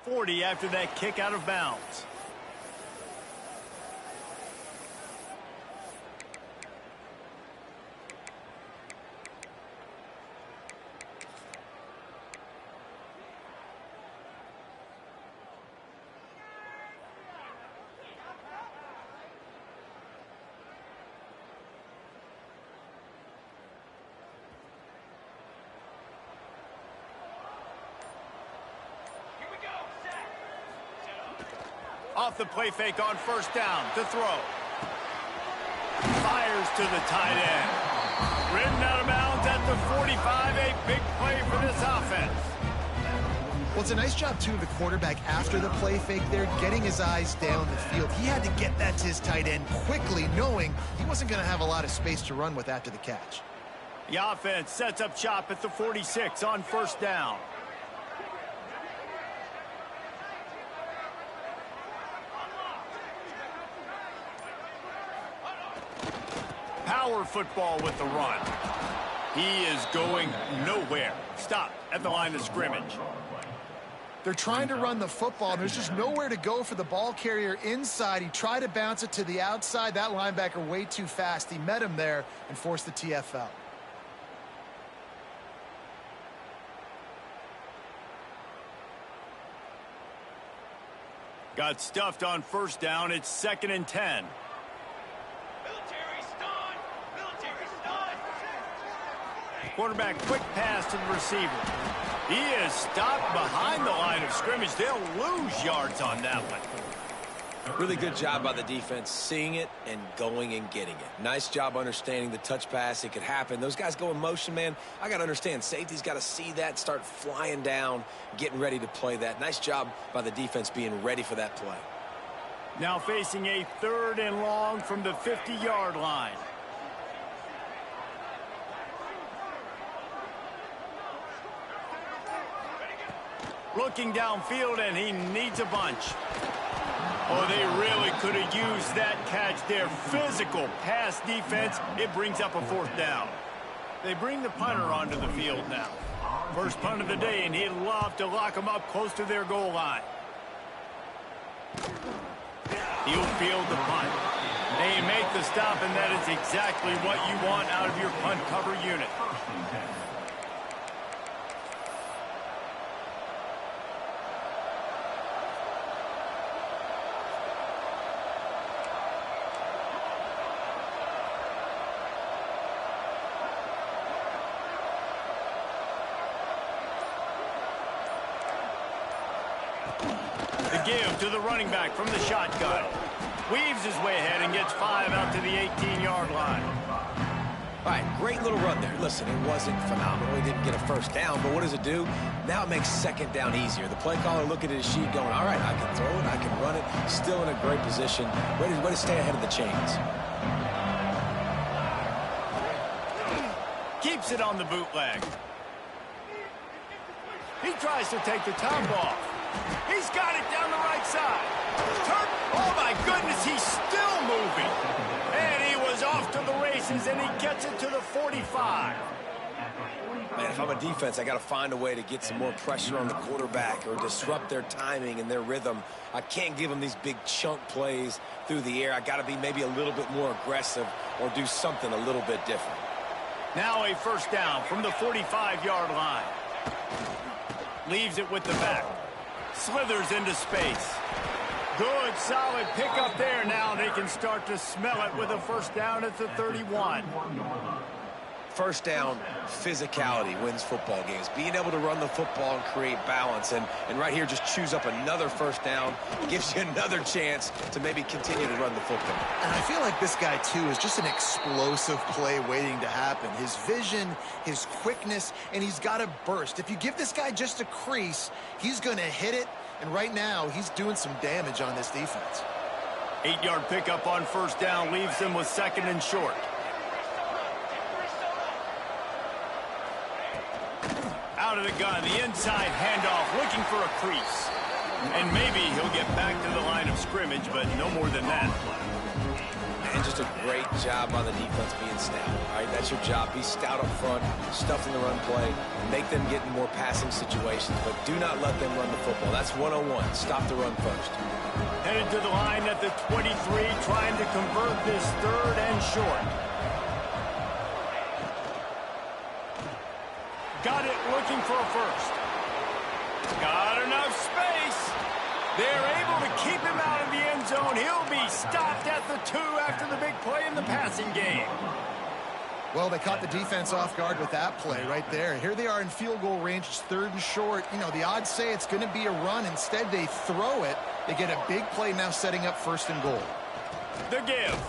40 after that kick out of bounds. Off the play fake on first down to throw. Fires to the tight end. Ridden out of bounds at the 45. A big play for this offense. Well, it's a nice job, too, of the quarterback after the play fake there, getting his eyes down the field. He had to get that to his tight end quickly, knowing he wasn't going to have a lot of space to run with after the catch. The offense sets up shop at the 46 on first down. Power football with the run. He is going nowhere. Stop at the line of scrimmage. They're trying to run the football, and there's just nowhere to go for the ball carrier inside. He tried to bounce it to the outside. That linebacker way too fast. He met him there and forced the TFL. Got stuffed on first down. It's 2nd and 10. Quarterback quick pass to the receiver. He is stopped behind the line of scrimmage. They'll lose yards on that one. Really good job by the defense, seeing it and going and getting it. Nice job understanding the touch pass. It could happen. Those guys go in motion, man. I got to understand. Safety's got to see that, start flying down, getting ready to play that. Nice job by the defense being ready for that play. Now facing a 3rd and long from the 50-yard line. Looking downfield, and he needs a bunch. Oh, they really could have used that catch there. Physical pass defense. It brings up a 4th down. They bring the punter onto the field now. First punt of the day, and he'd love to lock them up close to their goal line. He'll field the punt. They make the stop, and that is exactly what you want out of your punt cover unit. The give to the running back from the shotgun. Weaves his way ahead and gets 5 out to the 18-yard line. All right, great little run there. Listen, it wasn't phenomenal. He didn't get a first down, but what does it do? Now it makes 2nd down easier. The play caller looking at his sheet going, all right, I can throw it, I can run it. Still in a great position. Ready to stay ahead of the chains. Keeps it on the bootleg. He tries to take the top off. He's got it down the right side. Turn. Oh, my goodness, he's still moving. And he was off to the races, and he gets it to the 45. Man, if I'm a defense, I got to find a way to get some more pressure on the quarterback or disrupt their timing and their rhythm. I can't give them these big chunk plays through the air. I got to be maybe a little bit more aggressive or do something a little bit different. Now a first down from the 45-yard line. Leaves it with the back. Slithers into space. Good, solid pickup there. Now they can start to smell it with a first down at the 31. First down, physicality wins football games. Being able to run the football and create balance. And right here, just choose up another first down. Gives you another chance to maybe continue to run the football. And I feel like this guy, too, is just an explosive play waiting to happen. His vision, his quickness, and he's got a burst. If you give this guy just a crease, he's going to hit it. And right now, he's doing some damage on this defense. 8-yard pickup on first down leaves them with 2nd and short. Out of the gun, the inside handoff, looking for a crease. And maybe he'll get back to the line of scrimmage, but no more than that. And just a great job on the defense being stout. All right, that's your job. Be stout up front, stuff in the run play, make them get in more passing situations, but do not let them run the football. That's 101. Stop the run first. Headed to the line at the 23, trying to convert this 3rd and short. Got it, looking for a first. Got enough space. They're able to keep him out of the end zone. He'll be stopped at the 2 after the big play in the passing game. Well, they caught the defense off guard with that play right there. Here they are in field goal range. It's 3rd and short. You know, the odds say it's going to be a run. Instead, they throw it. They get a big play now setting up 1st and goal. The give.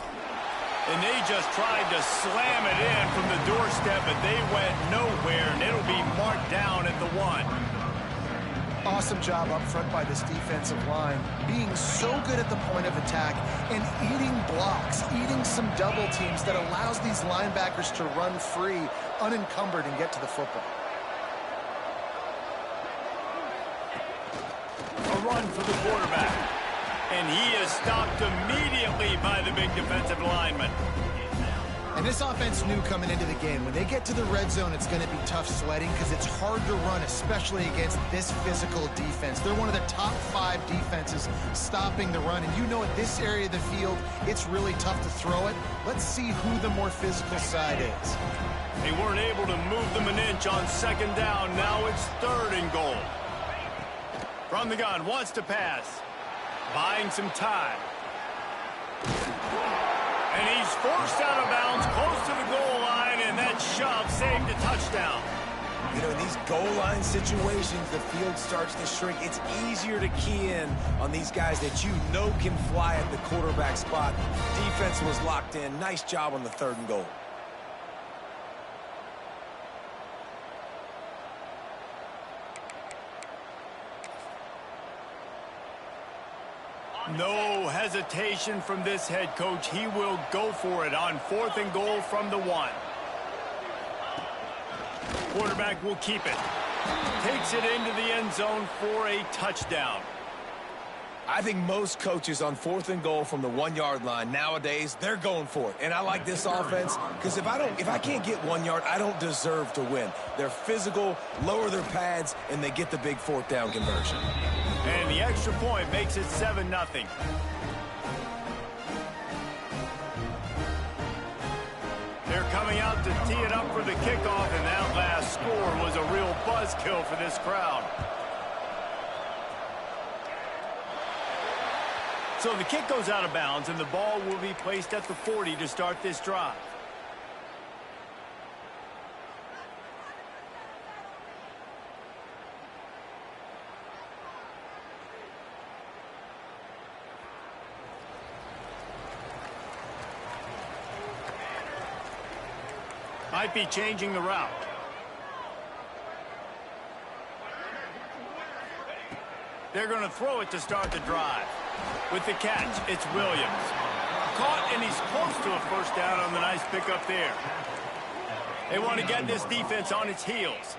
And they just tried to slam it in from the doorstep, but they went nowhere, and it'll be marked down at the 1. Awesome job up front by this defensive line, being so good at the point of attack and eating blocks, eating some double teams that allows these linebackers to run free, unencumbered, and get to the football. A run for the quarterback. And he is stopped immediately by the big defensive lineman. And this offense knew coming into the game, when they get to the red zone, it's going to be tough sledding because it's hard to run, especially against this physical defense. They're one of the top 5 defenses stopping the run. And you know, at this area of the field, it's really tough to throw it. Let's see who the more physical side is. They weren't able to move them an inch on 2nd down. Now it's 3rd and goal. From the gun, wants to pass. Buying some time. And he's forced out of bounds close to the goal line, and that shove saved a touchdown. You know, in these goal line situations, the field starts to shrink. It's easier to key in on these guys that you know can fly at the quarterback spot. Defense was locked in. Nice job on the 3rd and goal. No hesitation from this head coach. He will go for it on 4th and goal from the 1. Quarterback will keep it. Takes it into the end zone for a touchdown. I think most coaches on 4th and goal from the 1-yard line nowadays, they're going for it. And I like this offense because if I can't get 1 yard, I don't deserve to win. They're physical, lower their pads, and they get the big 4th down conversion. And the extra point makes it 7-0. They're coming out to tee it up for the kickoff, and that last score was a real buzzkill for this crowd. So the kick goes out of bounds, and the ball will be placed at the 40 to start this drive. Might be changing the route. They're going to throw it to start the drive. With the catch, it's Williams. Caught, and he's close to a 1st down on the nice pickup there. They want to get this defense on its heels.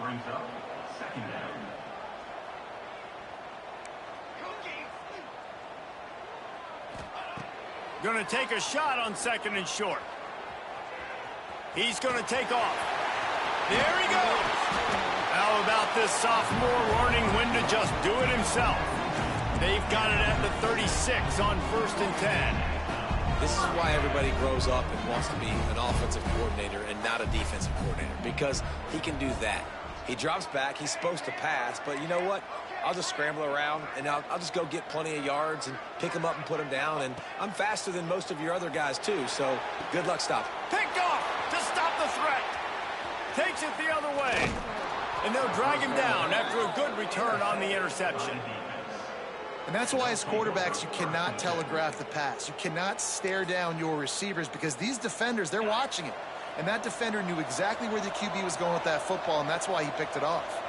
Going to take a shot on 2nd and short. He's going to take off. There he goes. How about this sophomore learning when to just do it himself? They've got it at the 36 on 1st and 10. This is why everybody grows up and wants to be an offensive coordinator and not a defensive coordinator, because he can do that. He drops back. He's supposed to pass, but you know what? I'll just scramble around, and I'll just go get plenty of yards and pick them up and put them down, and I'm faster than most of your other guys, too, so good luck stopping. Picked off to stop the threat. Takes it the other way. And they'll drag him down after a good return on the interception. And that's why as quarterbacks, you cannot telegraph the pass. You cannot stare down your receivers because these defenders, they're watching it. And that defender knew exactly where the QB was going with that football, and that's why he picked it off.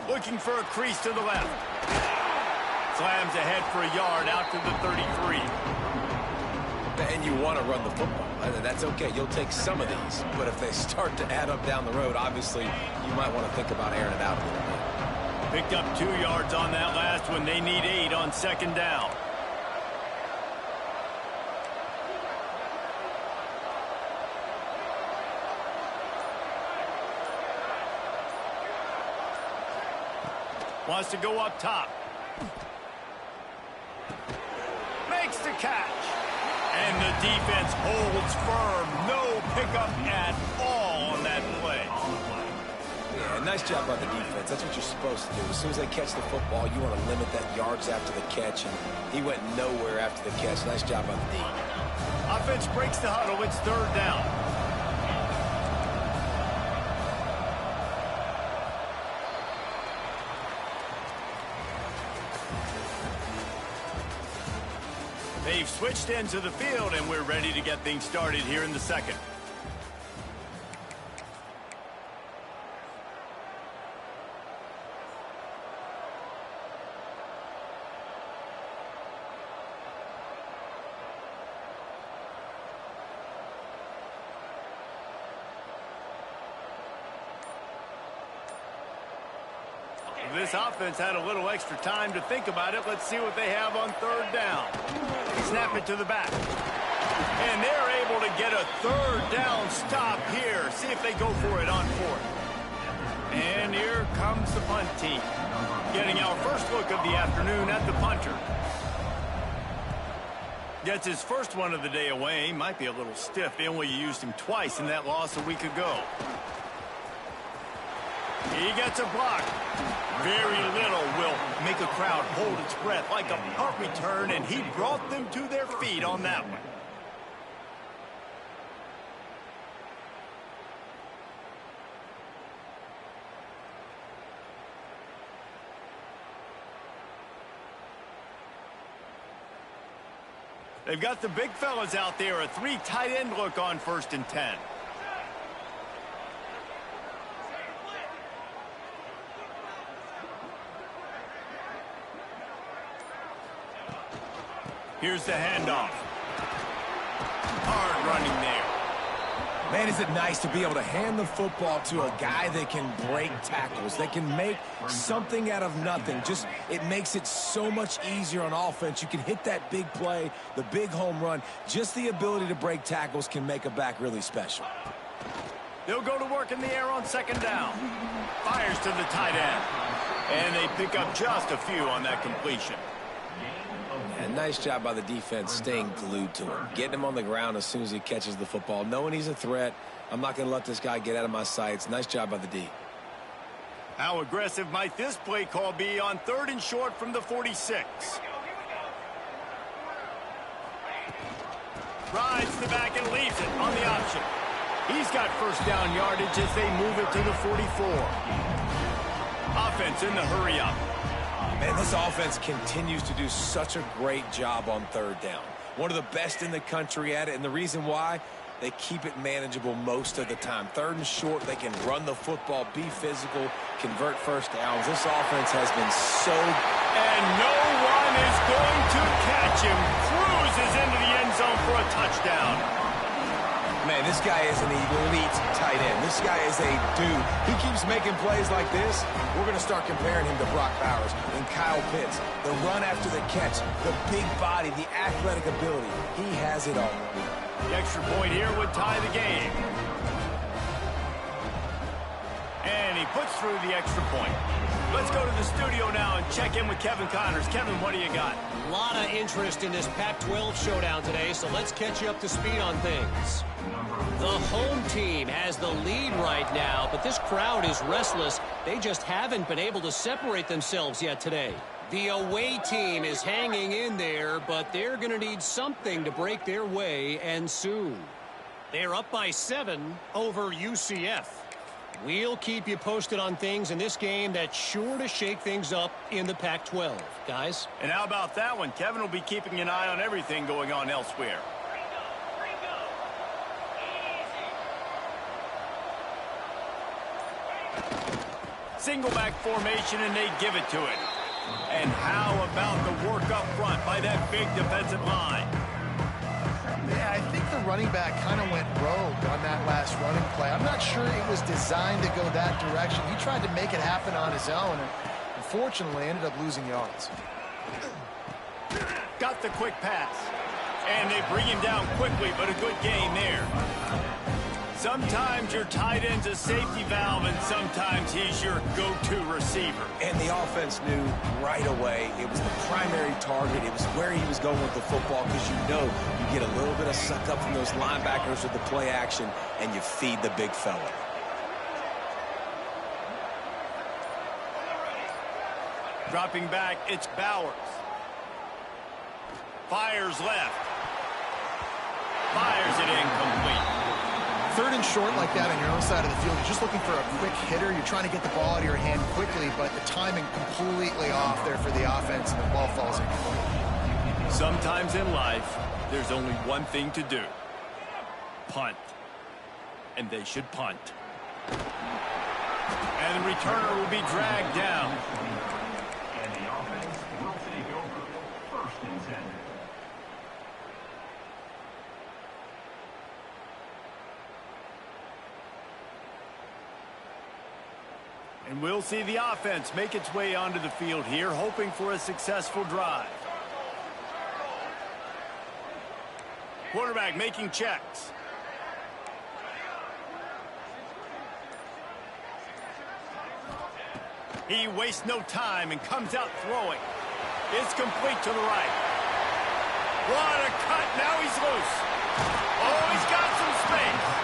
Looking for a crease to the left. Slams ahead for a yard out to the 33. And you want to run the football. That's okay. You'll take some of these. But if they start to add up down the road, obviously, you might want to think about airing it out a little bit. Picked up 2 yards on that last one. They need 8 on second down. Wants to go up top. Makes the catch. And the defense holds firm. No pickup at all on that play. Yeah, nice job by the defense. That's what you're supposed to do. As soon as they catch the football, you want to limit that yards after the catch. And he went nowhere after the catch. Nice job by the D. Offense breaks the huddle. It's third down. They've switched into the field, and we're ready to get things started here in the second. This offense had a little extra time to think about it. Let's see what they have on third down. Snap it to the back. And they're able to get a third down stop here. See if they go for it on fourth. And here comes the punt team. Getting our first look of the afternoon at the punter. Gets his first one of the day away. Might be a little stiff. They only used him twice in that loss a week ago. He gets a block. Very little will make a crowd hold its breath like a punt return, and he brought them to their feet on that one. They've got the big fellas out there, a 3 tight end look on 1st and 10. Here's the handoff. Hard running there. Man, is it nice to be able to hand the football to a guy that can break tackles, that can make something out of nothing. Just, it makes it so much easier on offense. You can hit that big play, the big home run. Just the ability to break tackles can make a back really special. They'll go to work in the air on second down. Fires to the tight end. And they pick up just a few on that completion. And nice job by the defense staying glued to him. Getting him on the ground as soon as he catches the football. Knowing he's a threat. I'm not going to let this guy get out of my sights. Nice job by the D. How aggressive might this play call be on 3rd and short from the 46? Rides the back and leaves it on the option. He's got first down yardage as they move it to the 44. Offense in the hurry up. Man, this offense continues to do such a great job on 3rd down. One of the best in the country at it, and the reason why, they keep it manageable most of the time. 3rd and short, they can run the football, be physical, convert first downs. This offense has been so... And no one is going to catch him. Cruises into the end zone for a touchdown. Man, this guy is an elite tight end. This guy is a dude. He keeps making plays like this. We're going to start comparing him to Brock Bowers and Kyle Pitts. The run after the catch, the big body, the athletic ability. He has it all. The extra point here would tie the game. And he puts through the extra point. Let's go to the studio now and check in with Kevin Connors. Kevin, what do you got? A lot of interest in this Pac-12 showdown today, so let's catch you up to speed on things. The home team has the lead right now, but this crowd is restless. They just haven't been able to separate themselves yet today. The away team is hanging in there, but they're going to need something to break their way, and soon. They're up by 7 over UCF. We'll keep you posted on things in this game that's sure to shake things up in the Pac-12, guys. And how about that one? Kevin will be keeping an eye on everything going on elsewhere. Single back formation, and they give it to it. And how about the work up front by that big defensive line? touchdown running back kind of went rogue on that last running play. I'm not sure it was designed to go that direction. He tried to make it happen on his own, and unfortunately ended up losing yards. Got the quick pass. And they bring him down quickly, but a good gain there. Sometimes your tight end's a safety valve, and sometimes he's your go-to receiver. And the offense knew right away it was the primary target. It was where he was going with the football, because you know you get a little bit of suck up from those linebackers with the play action, and you feed the big fella. Dropping back, it's Bowers. Fires left. Fires it incomplete. Third and short like that on your own side of the field, you're just looking for a quick hitter. You're trying to get the ball out of your hand quickly, but the timing completely off there for the offense, and the ball falls in. Sometimes in life, there's only one thing to do. Punt. And they should punt. And the returner will be dragged down. And the offense will take over. 1st and 10. And we'll see the offense make its way onto the field here, hoping for a successful drive. Quarterback making checks. He wastes no time and comes out throwing. It's complete to the right. What a cut. Now he's loose. Oh, he's got some space.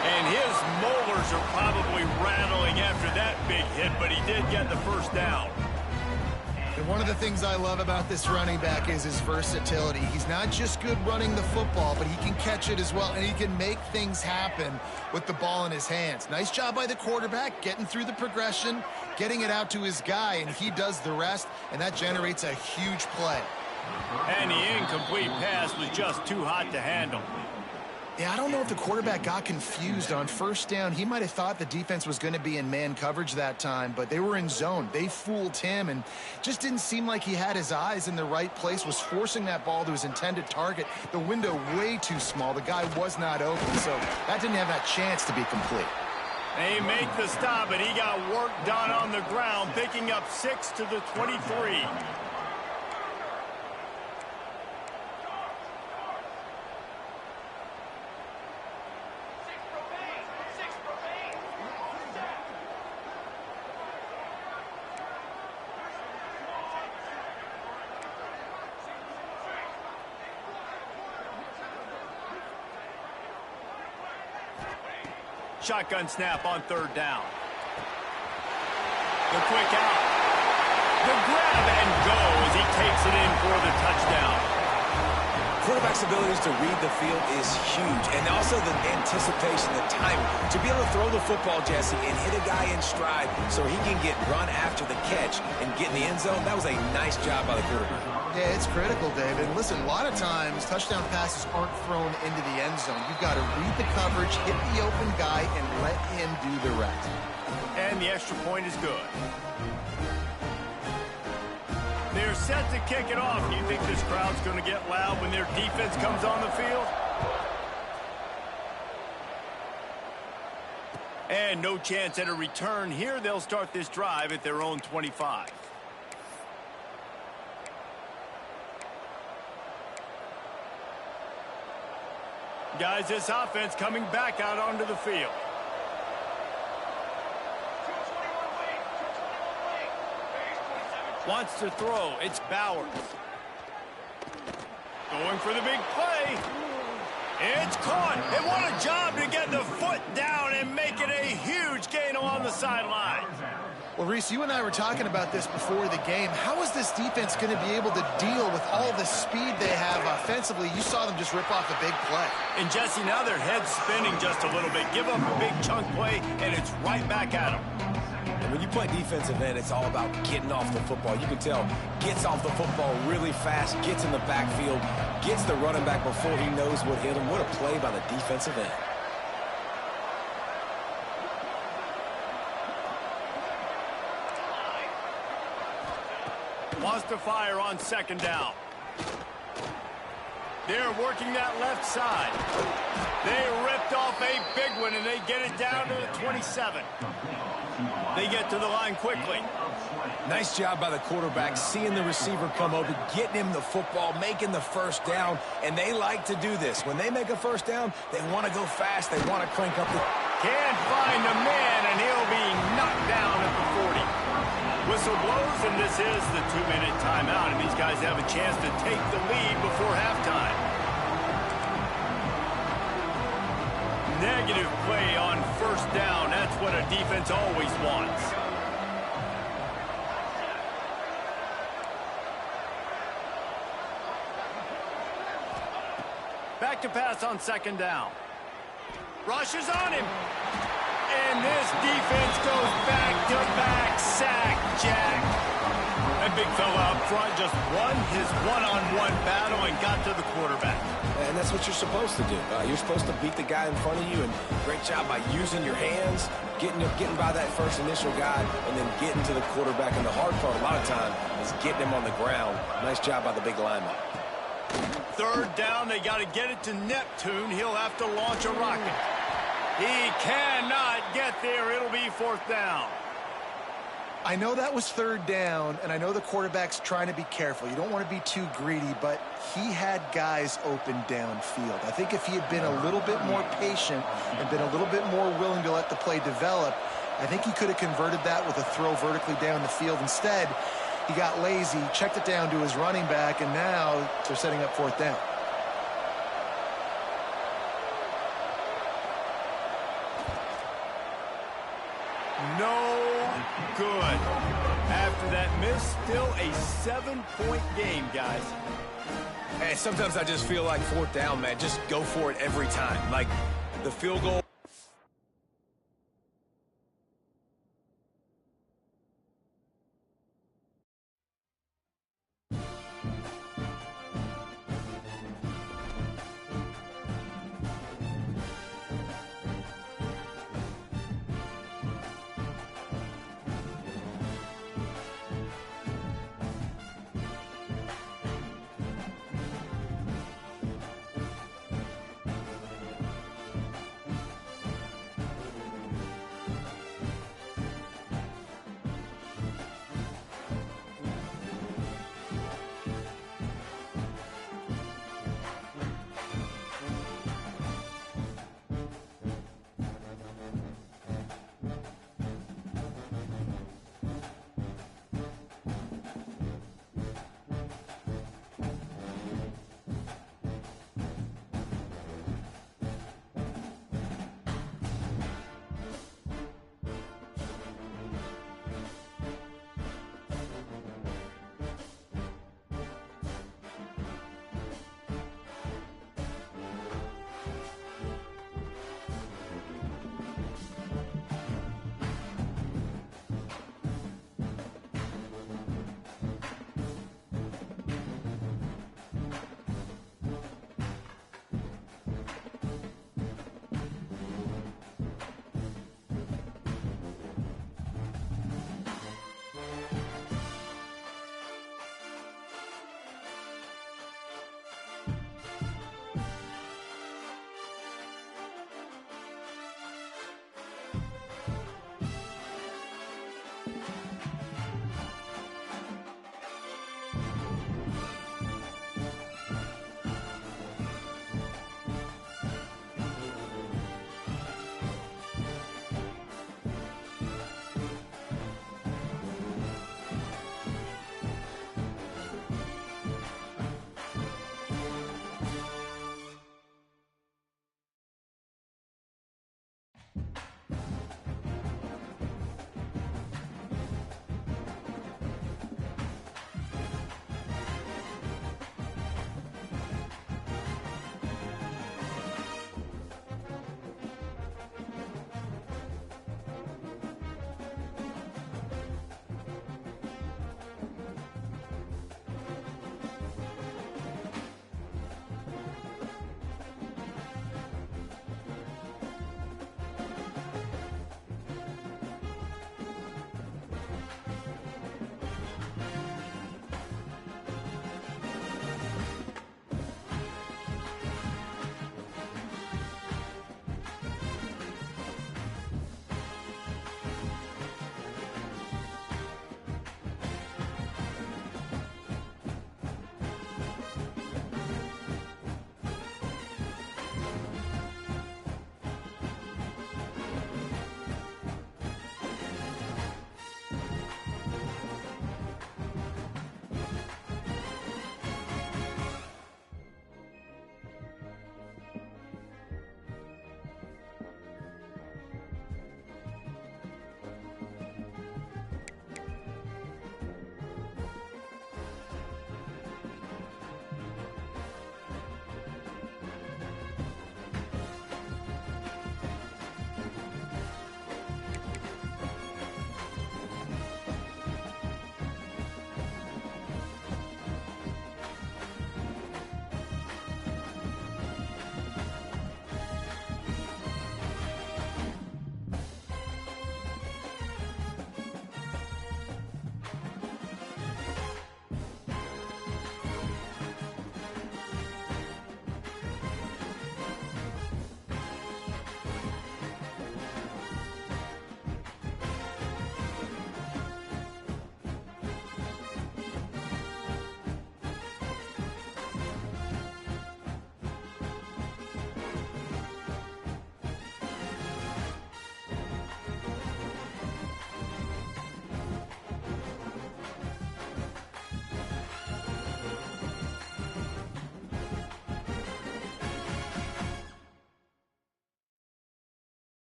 And his molars are probably rattling after that big hit, but he did get the first down. And one of the things I love about this running back is his versatility. He's not just good running the football, but he can catch it as well, and he can make things happen with the ball in his hands. Nice job by the quarterback, getting through the progression, getting it out to his guy, and he does the rest, and that generates a huge play. And the incomplete pass was just too hot to handle. Yeah, I don't know if the quarterback got confused on first down. He might have thought the defense was going to be in man coverage that time, but they were in zone. They fooled him, and just didn't seem like he had his eyes in the right place, was forcing that ball to his intended target. The window way too small. The guy was not open, so that didn't have that chance to be complete. They make the stop, and he got work done on the ground, picking up 6 to the 23. Shotgun snap on 3rd down. The quick out. The grab and go as he takes it in for the touchdown. Quarterback's abilities to read the field is huge, and also the anticipation, the timing. To be able to throw the football, Jesse, and hit a guy in stride so he can get run after the catch and get in the end zone, that was a nice job by the quarterback. Yeah, it's critical, David. Listen, a lot of times touchdown passes aren't thrown into the end zone. You've got to read the coverage, hit the open guy, and let him do the rest. And the extra point is good. They're set to kick it off. Do you think this crowd's going to get loud when their defense comes on the field? And no chance at a return here. They'll start this drive at their own 25. Guys, this offense coming back out onto the field. Wants to throw. It's Bowers. Going for the big play. It's caught. And what a job to get the foot down and make it a huge gain along the sideline. Well, Reese, you and I were talking about this before the game. How is this defense going to be able to deal with all the speed they have offensively? You saw them just rip off a big play. And, Jesse, now their head's spinning just a little bit. Give up a big chunk play, and it's right back at them. And when you play defensive end, it's all about getting off the football. You can tell, gets off the football really fast, gets in the backfield, gets the running back before he knows what hit him. What a play by the defensive end. Wants to fire on 2nd down. They're working that left side. They ripped off a big one, and they get it down to the 27. They get to the line quickly. Nice job by the quarterback, seeing the receiver come open, getting him the football, making the first down, and they like to do this. When they make a first down, they want to go fast. They want to crank up the... Can't find a man, and he'll be knocked down at the 40. Whistle blows, and this is the 2-minute timeout, and these guys have a chance to take the lead before halftime. Negative play on first down. That's what a defense always wants. Back to pass on second down. Rushes on him. And this defense goes back-to-back sack, Jack. That big fella up front just won his one-on-one battle and got to the quarterback. And that's what you're supposed to do. You're supposed to beat the guy in front of you, and great job by using your hands, getting by that first initial guy, and then getting to the quarterback. And the hard part a lot of time is getting him on the ground. Nice job by the big lineman. Third down, they got to get it to Neptune. He'll have to launch a rocket. He cannot get there. It'll be fourth down. I know that was third down, and I know the quarterback's trying to be careful. You don't want to be too greedy, but he had guys open downfield. I think if he had been a little bit more patient and been a little bit more willing to let the play develop, I think he could have converted that with a throw vertically down the field. Instead, he got lazy, checked it down to his running back, and now they're setting up fourth down. No good. After that miss, still a 7-point game, guys. Hey, sometimes I just feel like fourth down, man. Just go for it every time. Like the field goal.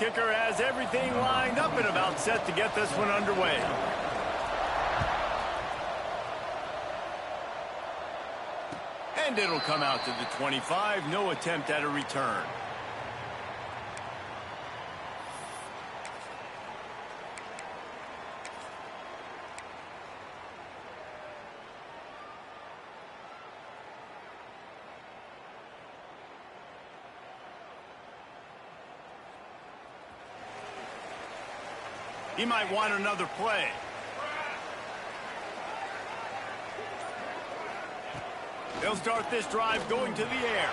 kicker has everything lined up and about set to get this one underway. And it'll come out to the 25. No attempt at a return. He might want another play. They'll start this drive going to the air.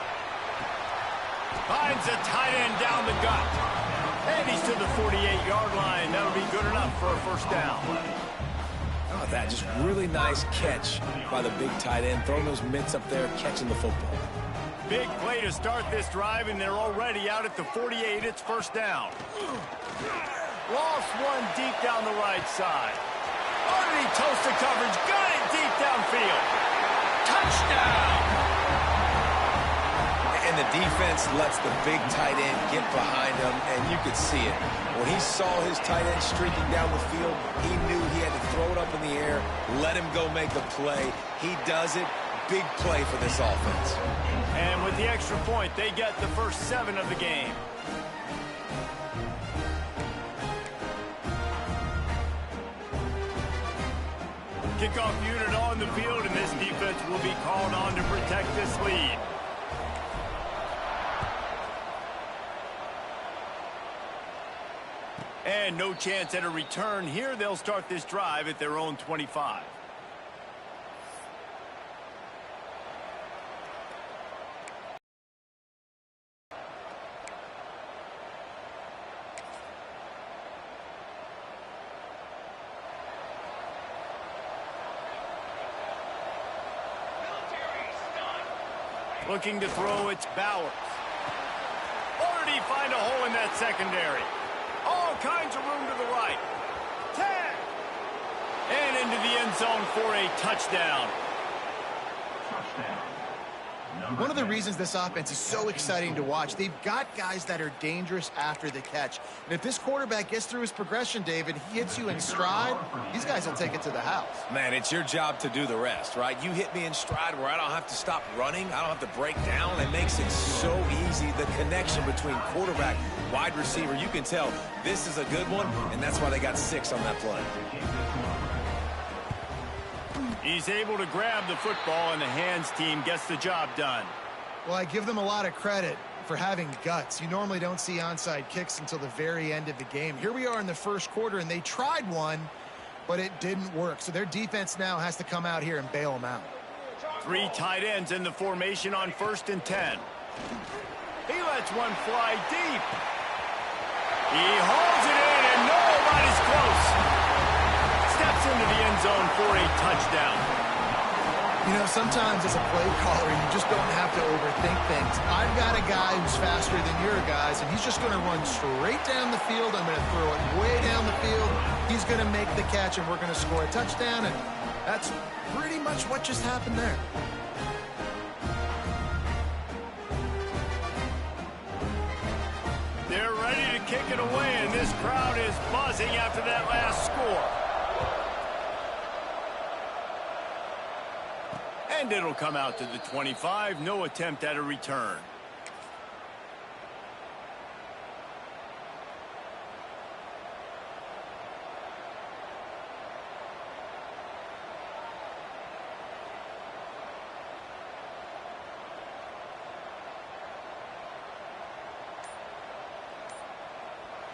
Finds a tight end down the gut. And he's to the 48-yard line. That'll be good enough for a first down. How about that? Just really nice catch by the big tight end. Throwing those mitts up there, catching the football. Big play to start this drive, and they're already out at the 48. It's first down. Lost one deep down the right side. Already toasted coverage. Got it deep downfield. Touchdown! And the defense lets the big tight end get behind him, and you could see it. When he saw his tight end streaking down the field, he knew he had to throw it up in the air, let him go make the play. He does it. Big play for this offense. And with the extra point, they get the first 7 of the game. Kickoff unit on the field, and this defense will be called on to protect this lead. And no chance at a return here. They'll start this drive at their own 25. Looking to throw, it's Bowers. Already find a hole in that secondary. All kinds of room to the right. 10. And into the end zone for a touchdown. Touchdown. One of the reasons this offense is so exciting to watch, they've got guys that are dangerous after the catch. And if this quarterback gets through his progression, David, he hits you in stride, these guys will take it to the house. Man, it's your job to do the rest, right? You hit me in stride where I don't have to stop running. I don't have to break down. It makes it so easy. The connection between quarterback, wide receiver, you can tell this is a good one, and that's why they got 6 on that play. He's able to grab the football, and the hands team gets the job done. Well, I give them a lot of credit for having guts. You normally don't see onside kicks until the very end of the game. Here we are in the first quarter, and they tried one, but it didn't work. So their defense now has to come out here and bail them out. 3 tight ends in the formation on 1st and 10. He lets one fly deep. He holds it in, and nobody's close. Steps into the end zone for a touchdown. You know, sometimes as a play caller, you just don't have to overthink things. I've got a guy who's faster than your guys, and he's just going to run straight down the field. I'm going to throw it way down the field. He's going to make the catch, and we're going to score a touchdown, and that's pretty much what just happened there. They're ready to kick it away, and this crowd is buzzing after that last score. And it'll come out to the 25. No attempt at a return.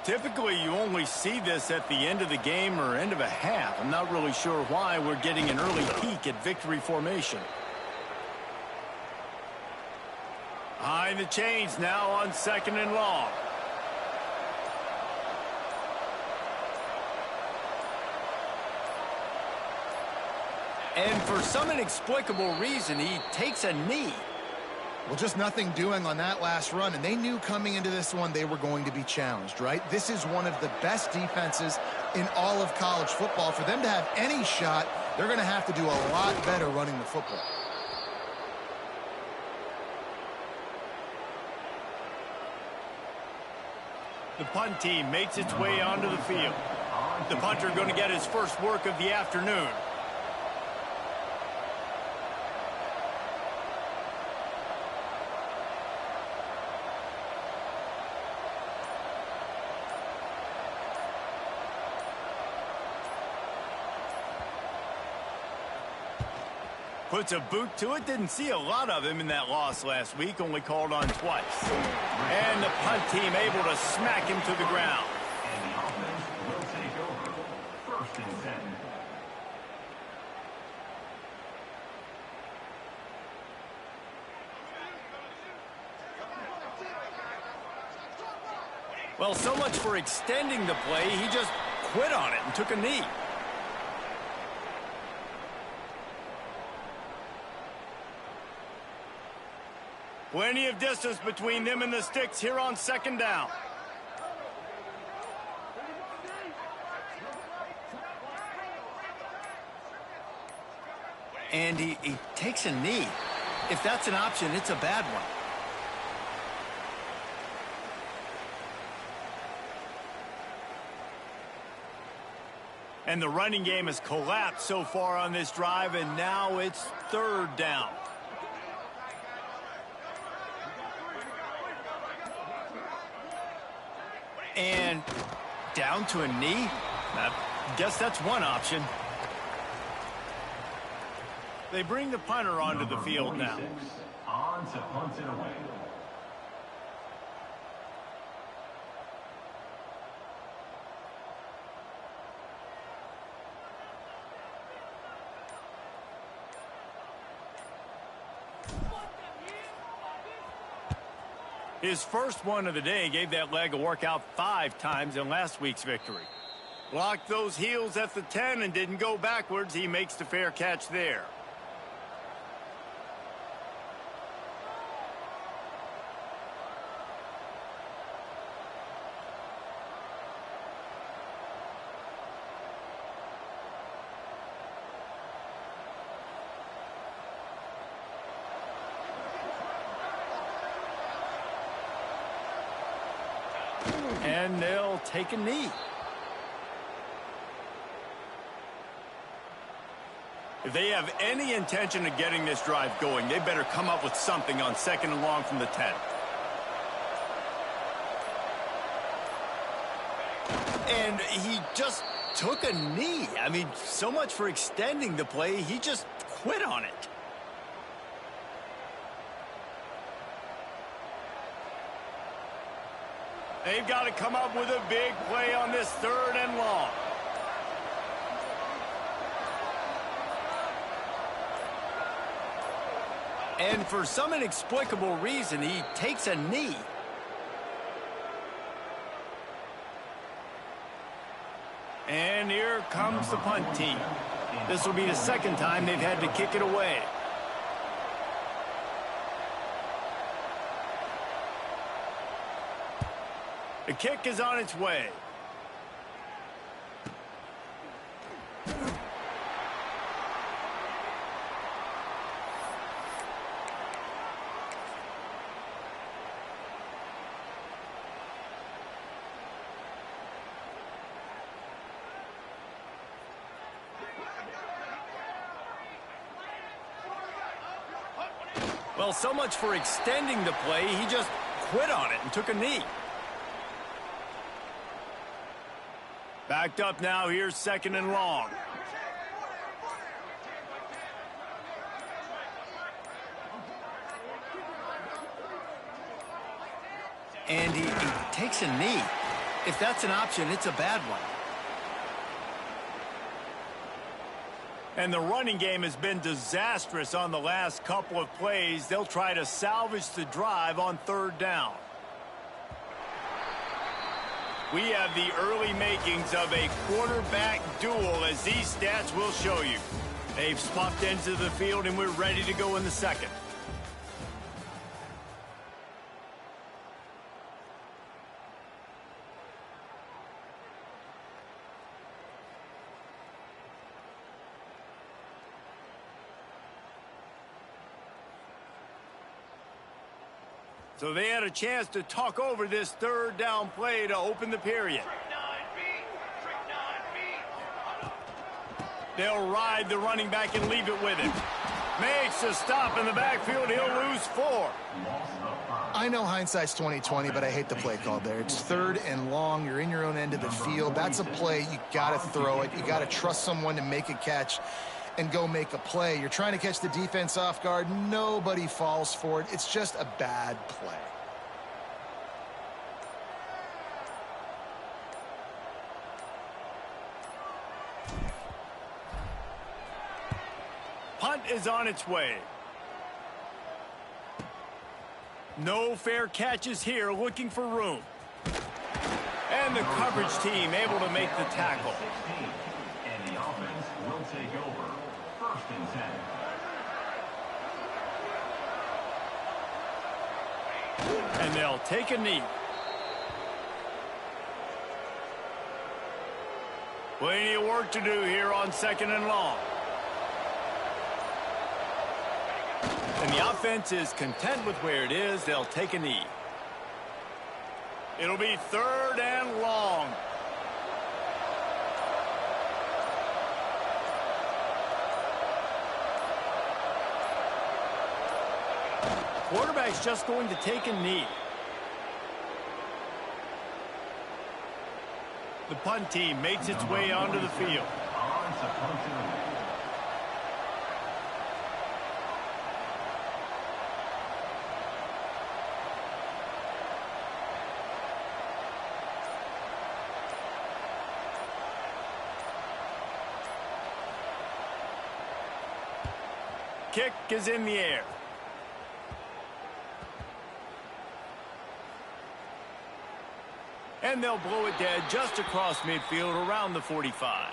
Typically, you only see this at the end of the game or end of a half. I'm not really sure why we're getting an early peek at victory formation. Behind the chains now on 2nd and long. And for some inexplicable reason, he takes a knee. Well, just nothing doing on that last run, and they knew coming into this one they were going to be challenged, right? This is one of the best defenses in all of college football. For them to have any shot, they're going to have to do a lot better running the football. The punt team makes its way onto the field. The punter going to get his first work of the afternoon. Puts a boot to it. Didn't see a lot of him in that loss last week. Only called on twice. And the punt team able to smack him to the ground. And the offense will take over. 1st and 10. Well, so much for extending the play. He just quit on it and took a knee. Plenty of distance between them and the sticks here on 2nd down. And he takes a knee. If that's an option, it's a bad one. And the running game has collapsed so far on this drive, and now it's 3rd down. And down to a knee. I guess that's one option. They bring the punter onto the field now. On to punt it away. His first one of the day gave that leg a workout 5 times in last week's victory. Blocked those heels at the 10 and didn't go backwards. He makes the fair catch there. And they'll take a knee. If they have any intention of getting this drive going, they better come up with something on 2nd and long from the 10. And he just took a knee. I mean, so much for extending the play. He just quit on it. They've got to come up with a big play on this 3rd and long. And for some inexplicable reason, he takes a knee. And here comes the punt team. This will be the 2nd time they've had to kick it away. The kick is on its way. Well, so much for extending the play. He just quit on it and took a knee. Backed up now. Here's 2nd and long. And he takes a knee. If that's an option, it's a bad one. And the running game has been disastrous on the last couple of plays. They'll try to salvage the drive on 3rd down. We have the early makings of a quarterback duel, as these stats will show you. They've swapped into the field, and we're ready to go in the 2nd. So they had a chance to talk over this third down play to open the period. They'll ride the running back and leave it with him. Makes a stop in the backfield. He'll lose 4. I know hindsight's 20/20, but I hate the play call there. It's 3rd and long. You're in your own end of the field. That's a play. You got to throw it. You got to trust someone to make a catch and go make a play. You're trying to catch the defense off guard. Nobody falls for it. It's just a bad play. Punt is on its way. No fair catches here, looking for room. And the coverage team able to make the tackle. And the offense will take over. 1st and 10. And they'll take a knee. Plenty of work to do here on 2nd and long. And the offense is content with where it is. They'll take a knee. It'll be 3rd and long. Quarterback's just going to take a knee. The punt team makes its way onto the field. Kick is in the air. And they'll blow it dead just across midfield around the 45.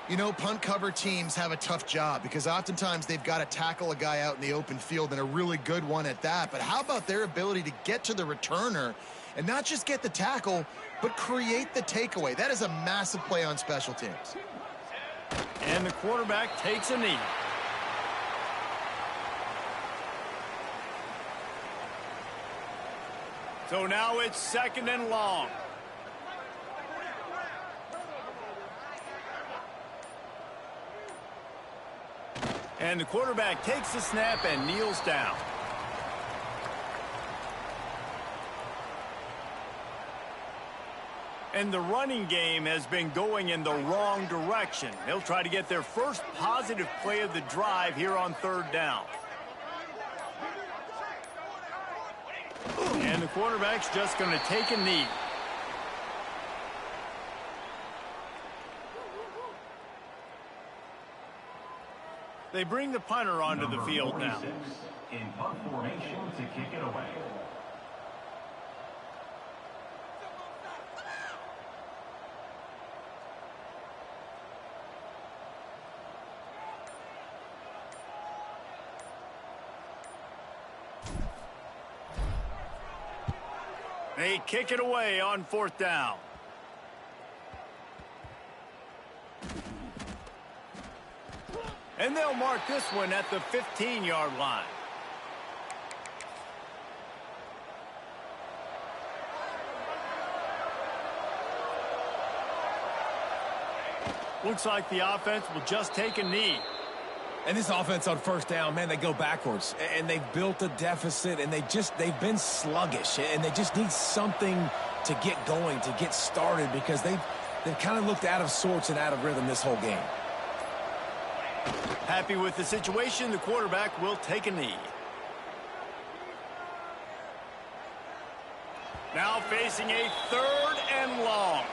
You know, punt cover teams have a tough job because oftentimes they've got to tackle a guy out in the open field, and a really good one at that. But how about their ability to get to the returner and not just get the tackle, but create the takeaway? That is a massive play on special teams. And the quarterback takes a knee. So now it's 2nd and long. And the quarterback takes the snap and kneels down. And the running game has been going in the wrong direction. They'll try to get their first positive play of the drive here on 3rd down. And the quarterback's just going to take a knee. They bring the punter onto the field now. In punt formation to kick it away. They kick it away on 4th down. And they'll mark this one at the 15-yard line. Looks like the offense will just take a knee. And this offense on 1st down, man, they go backwards. And they've built a deficit, and they've been sluggish. And they just need something to get going, to get started, because they've kind of looked out of sorts and out of rhythm this whole game. Happy with the situation, the quarterback will take a knee. Now facing a 3rd and long.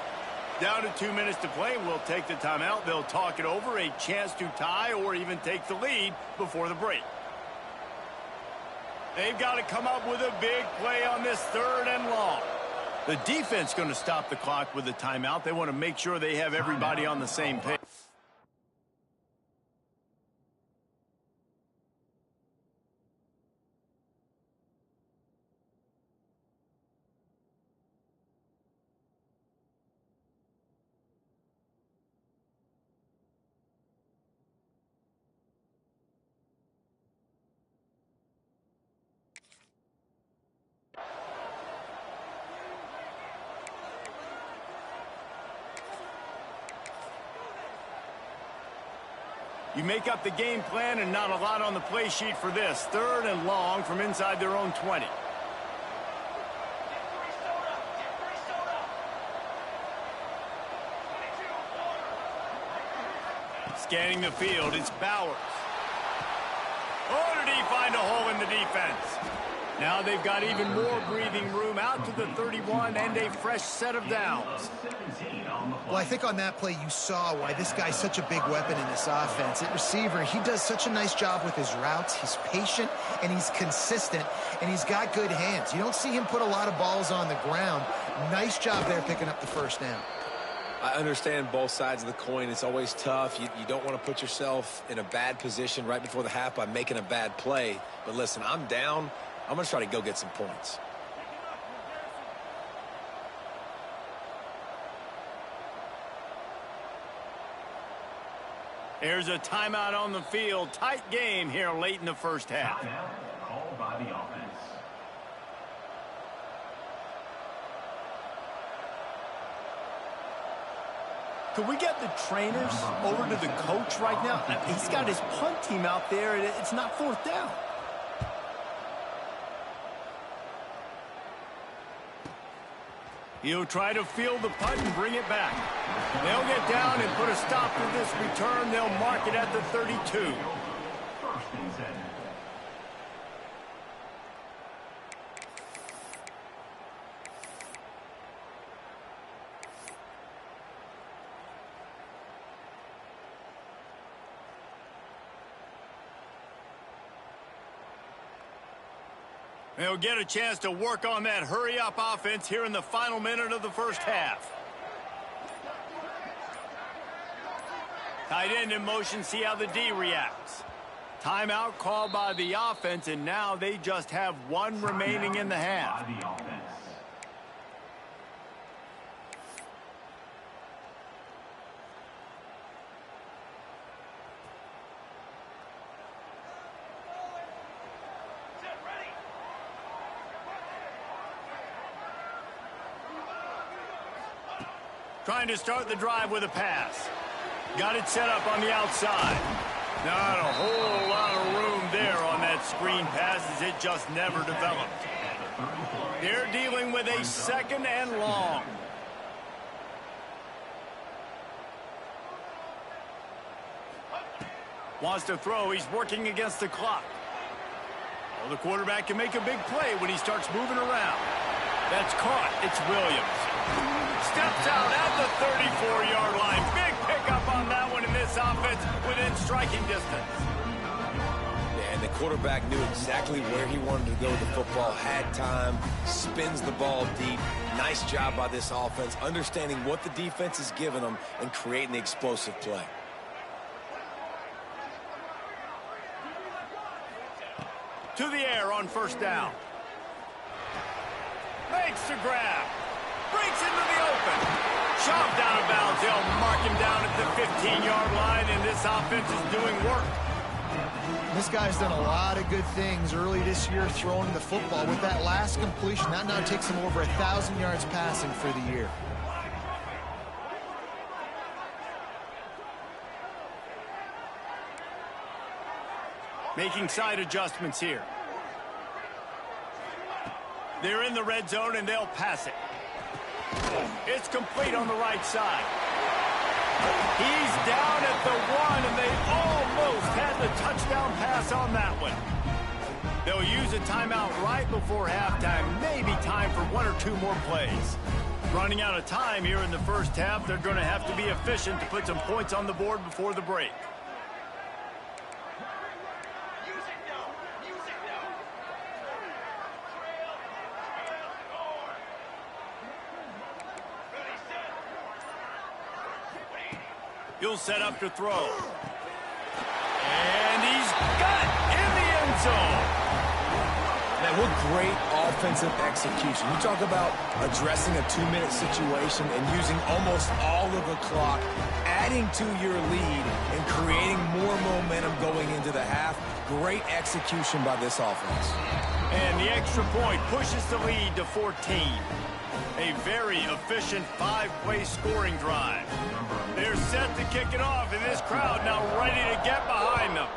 Down to 2 minutes to play. We'll take the timeout. They'll talk it over. A chance to tie or even take the lead before the break. They've got to come up with a big play on this 3rd and long. The defense going to stop the clock with a timeout. They want to make sure they have everybody on the same page. You make up the game plan and not a lot on the play sheet for this. 3rd and long from inside their own 20. Scanning the field, it's Bowers. Oh, did he find a hole in the defense? Now they've got even more breathing room out to the 31 and a fresh set of downs. Well, I think on that play you saw why this guy's such a big weapon in this offense. At receiver, he does such a nice job with his routes. He's patient, and he's consistent, and he's got good hands. You don't see him put a lot of balls on the ground. Nice job there picking up the first down. I understand both sides of the coin. It's always tough. You don't want to put yourself in a bad position right before the half by making a bad play. But listen, I'm down. I'm going to try to go get some points. There's a timeout on the field. Tight game here late in the first half. Timeout called by the offense. Could we get the trainers over to the coach right now? He's got his punt team out there, and it's not 4th down. He'll try to field the punt and bring it back. They'll get down and put a stop to this return. They'll mark it at the 32. 1st and 10. They'll get a chance to work on that hurry-up offense here in the final minute of the first half. Tight end in motion, see how the D reacts. Timeout called by the offense, and now they just have one remaining in the half. By the offense. Trying to start the drive with a pass. Got it set up on the outside. Not a whole lot of room there on that screen pass as it just never developed. They're dealing with a 2nd and long. Wants to throw. He's working against the clock. Well, the quarterback can make a big play when he starts moving around. That's caught. It's Williams. Steps out at the 34-yard line. Big pickup on that one in this offense within striking distance. Yeah, and the quarterback knew exactly where he wanted to go with the football, had time, spins the ball deep. Nice job by this offense, understanding what the defense is giving them and creating the explosive play. To the air on 1st down. Makes the grab. Breaks into the open. Shoved out of bounds. They'll mark him down at the 15-yard line, and this offense is doing work. This guy's done a lot of good things early this year throwing the football. With that last completion, that now takes him over 1,000 yards passing for the year. Making side adjustments here. They're in the red zone, and they'll pass it. It's complete on the right side. He's down at the 1, and they almost had the touchdown pass on that one. They'll use a timeout right before halftime. Maybe time for 1 or 2 more plays. Running out of time here in the first half. They're going to have to be efficient to put some points on the board before the break. He'll set up to throw. And he's got it in the end zone. Man, what great offensive execution. You talk about addressing a 2-minute situation and using almost all of the clock, adding to your lead and creating more momentum going into the half. Great execution by this offense. And the extra point pushes the lead to 14. A very efficient 5-play scoring drive. They're set to kick it off, and this crowd now ready to get behind them.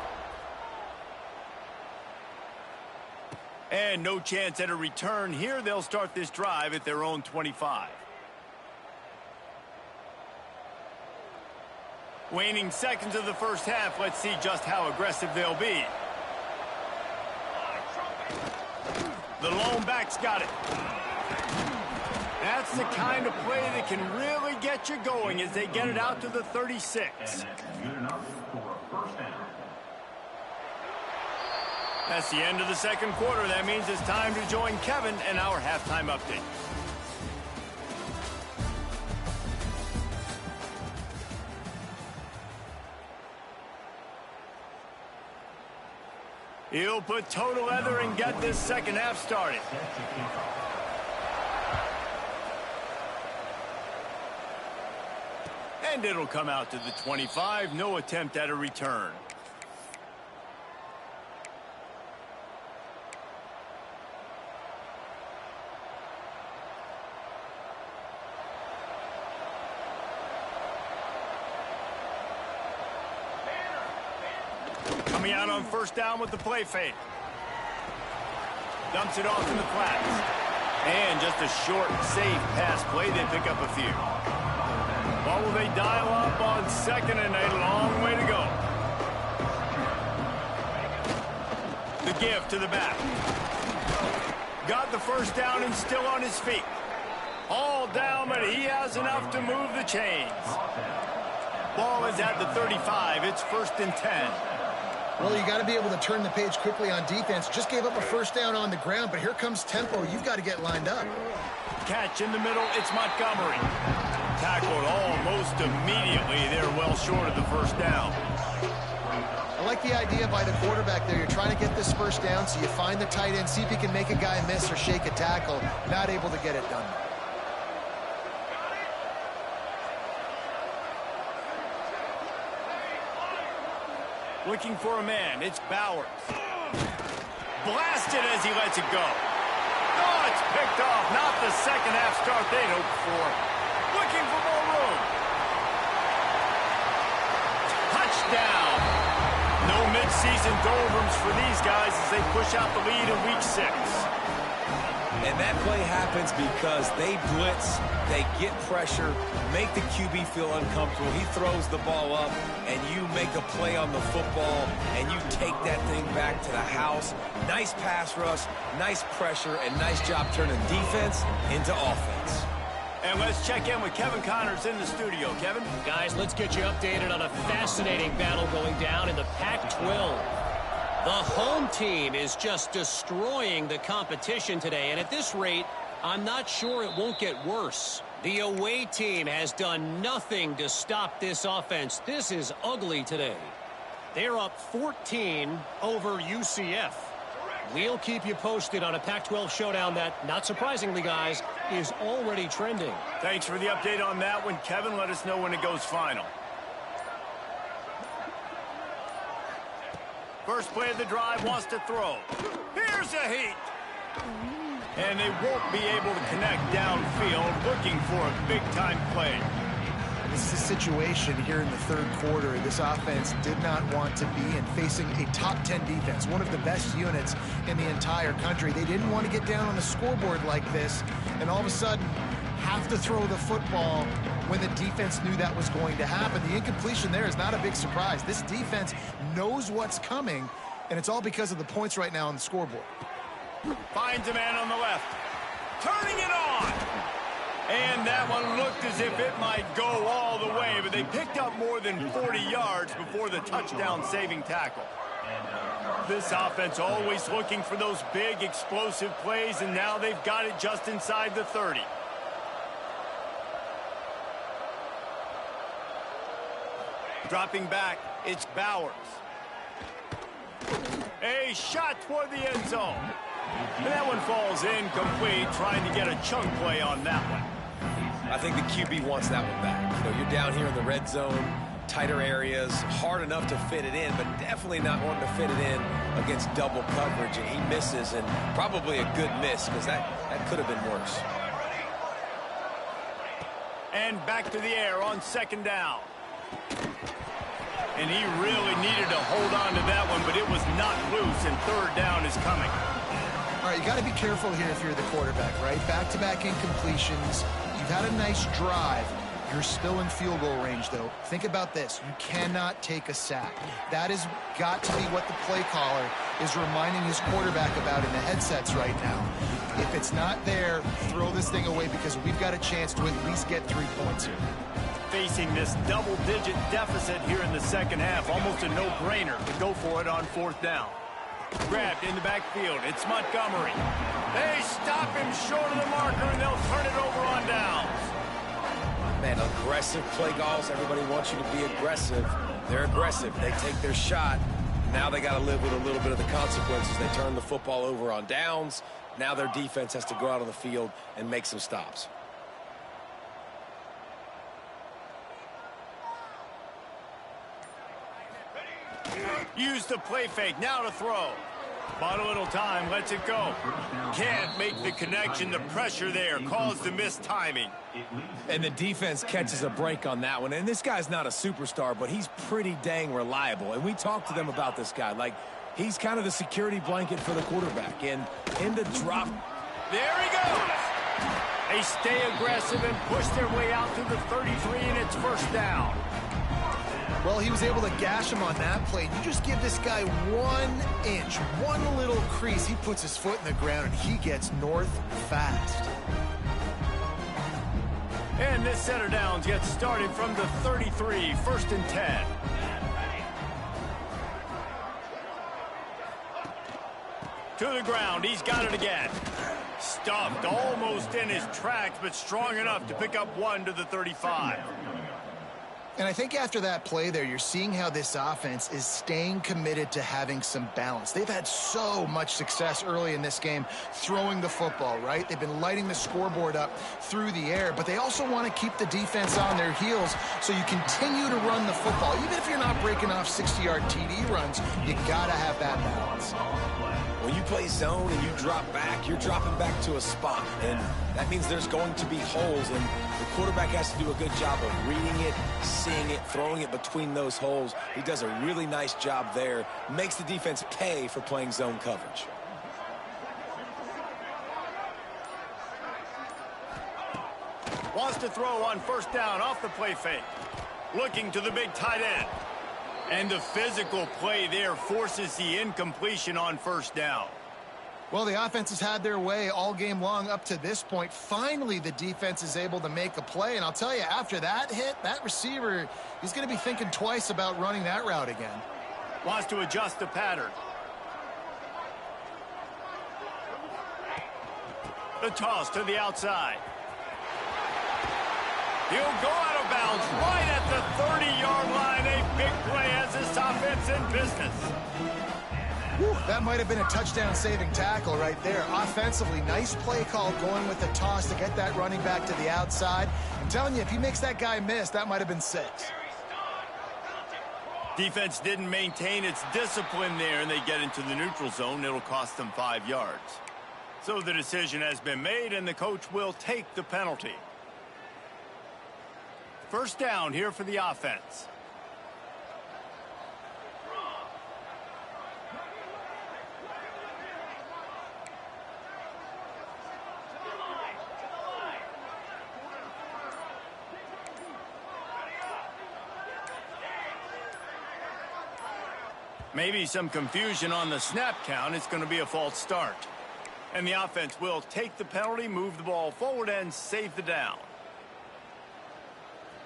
And no chance at a return here. They'll start this drive at their own 25. Waning seconds of the first half. Let's see just how aggressive they'll be. The lone back's got it. That's the kind of play that can really get you going as they get it out to the 36. Good enough for a first down. That's the end of the second quarter. That means it's time to join Kevin and our halftime update. He'll put toe to leather and get this second half started. And it'll come out to the 25. No attempt at a return. Coming out on first down with the play fake. Dumps it off in the flats. And just a short, safe pass play. They pick up a few. What will they dial up on second and a long way to go? The give to the back. Got the first down and still on his feet. All down, but he has enough to move the chains. Ball is at the 35. It's 1st and 10. Well, you got to be able to turn the page quickly on defense. Just gave up a first down on the ground, but here comes tempo. You've got to get lined up. Catch in the middle. It's Montgomery. Tackled almost immediately. They're well short of the first down. I like the idea by the quarterback there. You're trying to get this first down, so you find the tight end, see if he can make a guy miss or shake a tackle. Not able to get it done. Looking for a man. It's Bowers. Blasted as he lets it go. Oh, it's picked off. Not the second half start they'd hoped for. Looking for more room. Touchdown. No midseason doldrums for these guys as they push out the lead in week 6. And that play happens because they blitz, they get pressure, make the QB feel uncomfortable. He throws the ball up, and you make a play on the football, and you take that thing back to the house. Nice pass rush, nice pressure, and nice job turning defense into offense. And let's check in with Kevin Connors in the studio. Kevin? Guys, let's get you updated on a fascinating battle going down in the Pac-12. The home team is just destroying the competition today, and at this rate, I'm not sure it won't get worse. The away team has done nothing to stop this offense. This is ugly today. They're up 14 over UCF. We'll keep you posted on a Pac-12 showdown that, not surprisingly, guys, is already trending. Thanks for the update on that one, Kevin. Let us know when it goes final. First play of the drive, wants to throw. Here's a heat. And they won't be able to connect downfield, looking for a big-time play. This is a situation here in the third quarter. This offense did not want to be in facing a top 10 defense, one of the best units in the entire country. They didn't want to get down on the scoreboard like this, and all of a sudden have to throw the football when the defense knew that was going to happen. The incompletion there is not a big surprise. This defense knows what's coming, and it's all because of the points right now on the scoreboard. Finds a man on the left. Turning it on. And that one looked as if it might go all the way, but they picked up more than 40 yards before the touchdown-saving tackle. This offense always looking for those big, explosive plays, and now they've got it just inside the 30. Dropping back, it's Bowers. A shot toward the end zone. And that one falls incomplete, trying to get a chunk play on that one. I think the QB wants that one back. You know, you're down here in the red zone, tighter areas, hard enough to fit it in, but definitely not wanting to fit it in against double coverage, and he misses, and probably a good miss, because that could have been worse. And back to the air on second down. And he really needed to hold on to that one, but it was not loose, and third down is coming. All right, you got to be careful here if you're the quarterback, right? Back-to-back incompletions. You've had a nice drive. You're still in field goal range, though. Think about this. You cannot take a sack. That has got to be what the play caller is reminding his quarterback about in the headsets right now. If it's not there, throw this thing away because we've got a chance to at least get 3 points here. Facing this double-digit deficit here in the second half, almost a no-brainer to go for it on fourth down. Grabbed in the backfield. It's Montgomery. They stop him short of the marker, and they'll turn it over on downs. Man, aggressive play calls. Everybody wants you to be aggressive. They're aggressive. They take their shot. Now they got to live with a little bit of the consequences. They turn the football over on downs. Now their defense has to go out on the field and make some stops. Use the play fake. Now to throw. Bought a little time. Lets it go. Can't make the connection. The pressure there caused the missed timing. And the defense catches a break on that one. And this guy's not a superstar, but he's pretty dang reliable. And we talked to them about this guy. Like, he's kind of the security blanket for the quarterback. And in the drop. There he goes. They stay aggressive and push their way out to the 33, and it's first down. Well, he was able to gash him on that play. You just give this guy 1 inch, one little crease. He puts his foot in the ground, and he gets north fast. And this set of downs gets started from the 33, first and 10. To the ground, he's got it again. Stuffed almost in his tracks, but strong enough to pick up 1 to the 35. And I think after that play there, you're seeing how this offense is staying committed to having some balance. They've had so much success early in this game throwing the football, right? They've been lighting the scoreboard up through the air, but they also want to keep the defense on their heels so you continue to run the football. Even if you're not breaking off 60-yard TD runs, you got to have that balance. When you play zone and you drop back, you're dropping back to a spot. And that means there's going to be holes. And the quarterback has to do a good job of reading it, seeing it, throwing it between those holes. He does a really nice job there. Makes the defense pay for playing zone coverage. Wants to throw on first down off the play fake. Looking to the big tight end. And the physical play there forces the incompletion on first down. Well, the offense has had their way all game long up to this point. Finally, the defense is able to make a play. And I'll tell you, after that hit, that receiver, he's going to be thinking twice about running that route again. Wants to adjust the pattern. The toss to the outside. He'll go out of bounds right at the 30-yard line. A big play as this offense in business. Whew, that might have been a touchdown-saving tackle right there. Offensively, nice play call going with the toss to get that running back to the outside. I'm telling you, if he makes that guy miss, that might have been 6. Defense didn't maintain its discipline there, and they get into the neutral zone. It'll cost them 5 yards. So the decision has been made, and the coach will take the penalty. First down here for the offense. Maybe some confusion on the snap count. It's going to be a false start. And the offense will take the penalty, move the ball forward, and save the down.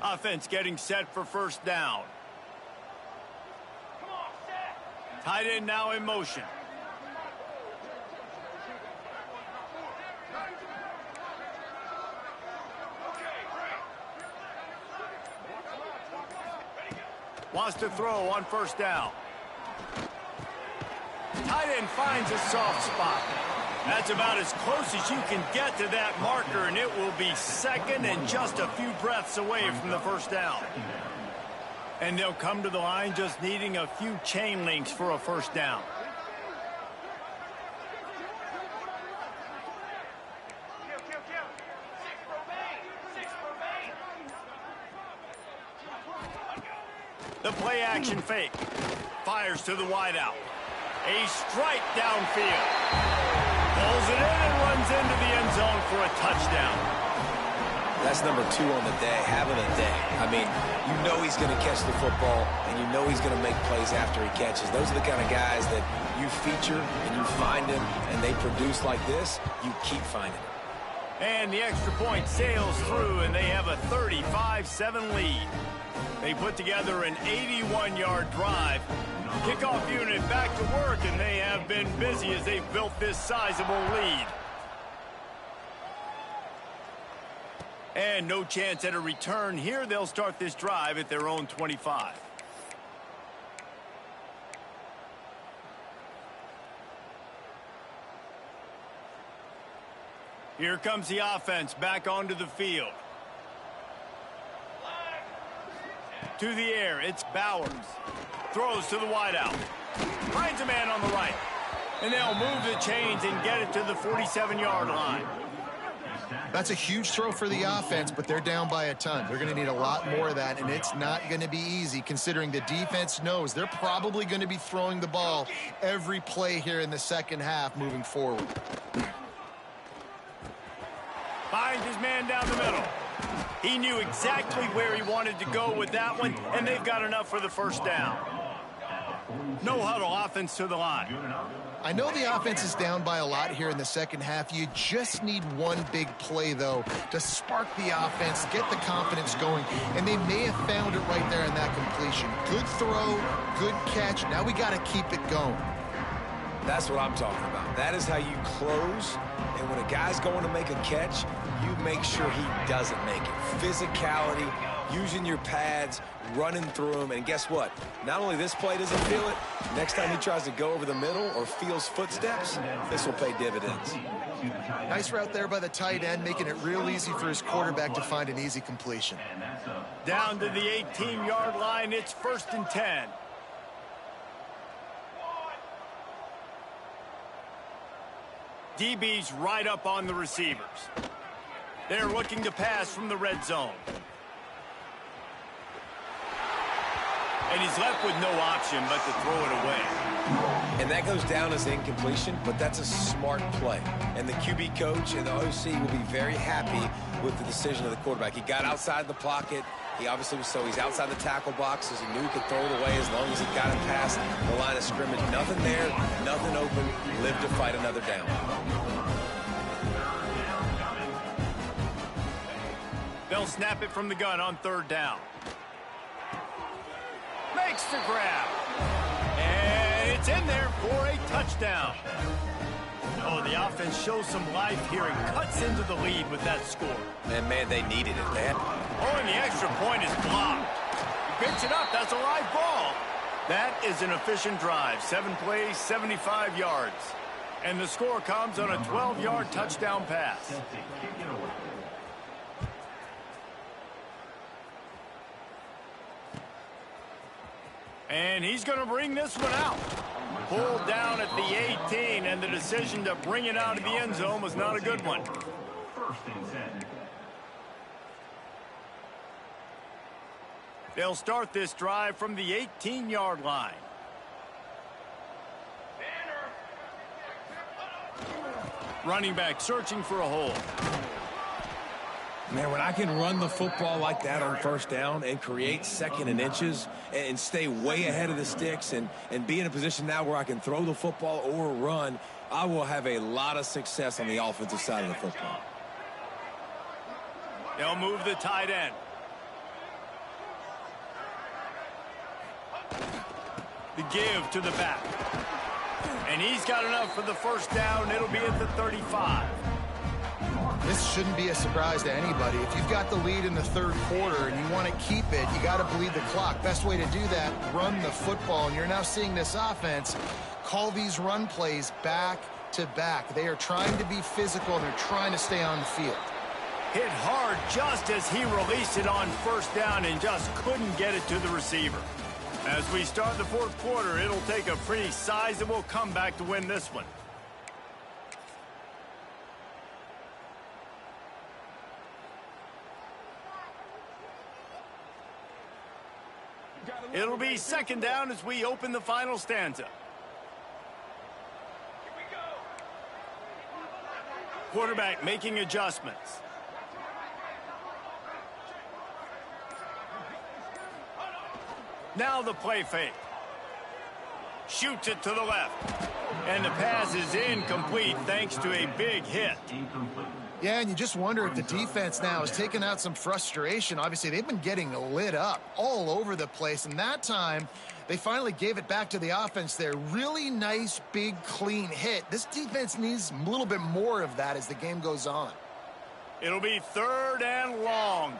Offense getting set for first down. Tight end now in motion. Wants to throw on first down. Tight end finds a soft spot. That's about as close as you can get to that marker, and it will be second and just a few breaths away from the first down. And they'll come to the line just needing a few chain links for a first down. The play action fake. Fires to the wideout. A strike downfield. Pulls it in and runs into the end zone for a touchdown. That's number 2 on the day, having a day. I mean, you know he's going to catch the football, and you know he's going to make plays after he catches. Those are the kind of guys that you feature and you find them, and they produce like this, you keep finding them. And the extra point sails through, and they have a 35-7 lead. They put together an 81-yard drive. Kickoff unit back to work, and they have been busy as they've built this sizable lead. And no chance at a return here. They'll start this drive at their own 25. Here comes the offense back onto the field. To the air, it's Bowers. Throws to the wideout. Finds a man on the right. And they'll move the chains and get it to the 47-yard line. That's a huge throw for the offense, but they're down by a ton. They're going to need a lot more of that, and it's not going to be easy considering the defense knows they're probably going to be throwing the ball every play here in the second half moving forward. Finds his man down the middle. He knew exactly where he wanted to go with that one, and they've got enough for the first down. No huddle offense to the line. I know the offense is down by a lot here in the second half. You just need one big play, though, to spark the offense, get the confidence going, and they may have found it right there in that completion. Good throw, good catch. Now we got to keep it going. That's what I'm talking about. That is how you close, and when a guy's going to make a catch, you make sure he doesn't make it. Physicality, using your pads, running through them, and guess what? Not only this play doesn't feel it, next time he tries to go over the middle or feels footsteps, this will pay dividends. Nice route there by the tight end, making it real easy for his quarterback to find an easy completion. Down to the 18-yard line, it's 1st and 10. DB's right up on the receivers. They're looking to pass from the red zone. And he's left with no option but to throw it away. And that goes down as incompletion, but that's a smart play. And the QB coach and the OC will be very happy with the decision of the quarterback. He got outside the pocket. He obviously was he's outside the tackle box as he knew he could throw it away as long as he got it past the line of scrimmage. Nothing there, nothing open. Live to fight another down. They'll snap it from the gun on 3rd down. Makes the grab. And it's in there for a touchdown. Oh, the offense shows some life here and cuts into the lead with that score. And, man, they needed it. Oh, and the extra point is blocked. He picks it up. That's a live ball. That is an efficient drive. 7 plays, 75 yards. And the score comes on a 12-yard touchdown pass. And he's going to bring this one out. Pulled down at the 18, and the decision to bring it out of the end zone was not a good one. 1st and 10. They'll start this drive from the 18-yard line. Running back searching for a hole. Man, when I can run the football like that on 1st down and create 2nd and inches and stay way ahead of the sticks and be in a position now where I can throw the football or run, I will have a lot of success on the offensive side of the football. They'll move the tight end. The give to the back. And he's got enough for the 1st down. It'll be at the 35. This shouldn't be a surprise to anybody. If you've got the lead in the 3rd quarter and you want to keep it, you got to bleed the clock. Best way to do that, run the football. And you're now seeing this offense call these run plays back to back. They are trying to be physical, and they're trying to stay on the field. Hit hard just as he released it on 1st down and just couldn't get it to the receiver. As we start the 4th quarter, it'll take a pretty sizable comeback to win this one. It'll be second down as we open the final stanza. Quarterback making adjustments. Now the play fake. Shoots it to the left. And the pass is incomplete thanks to a big hit. Yeah, and you just wonder if the defense now is taking out some frustration. Obviously, they've been getting lit up all over the place. And that time, they finally gave it back to the offense there. Really nice, big, clean hit. This defense needs a little bit more of that as the game goes on. It'll be third and long.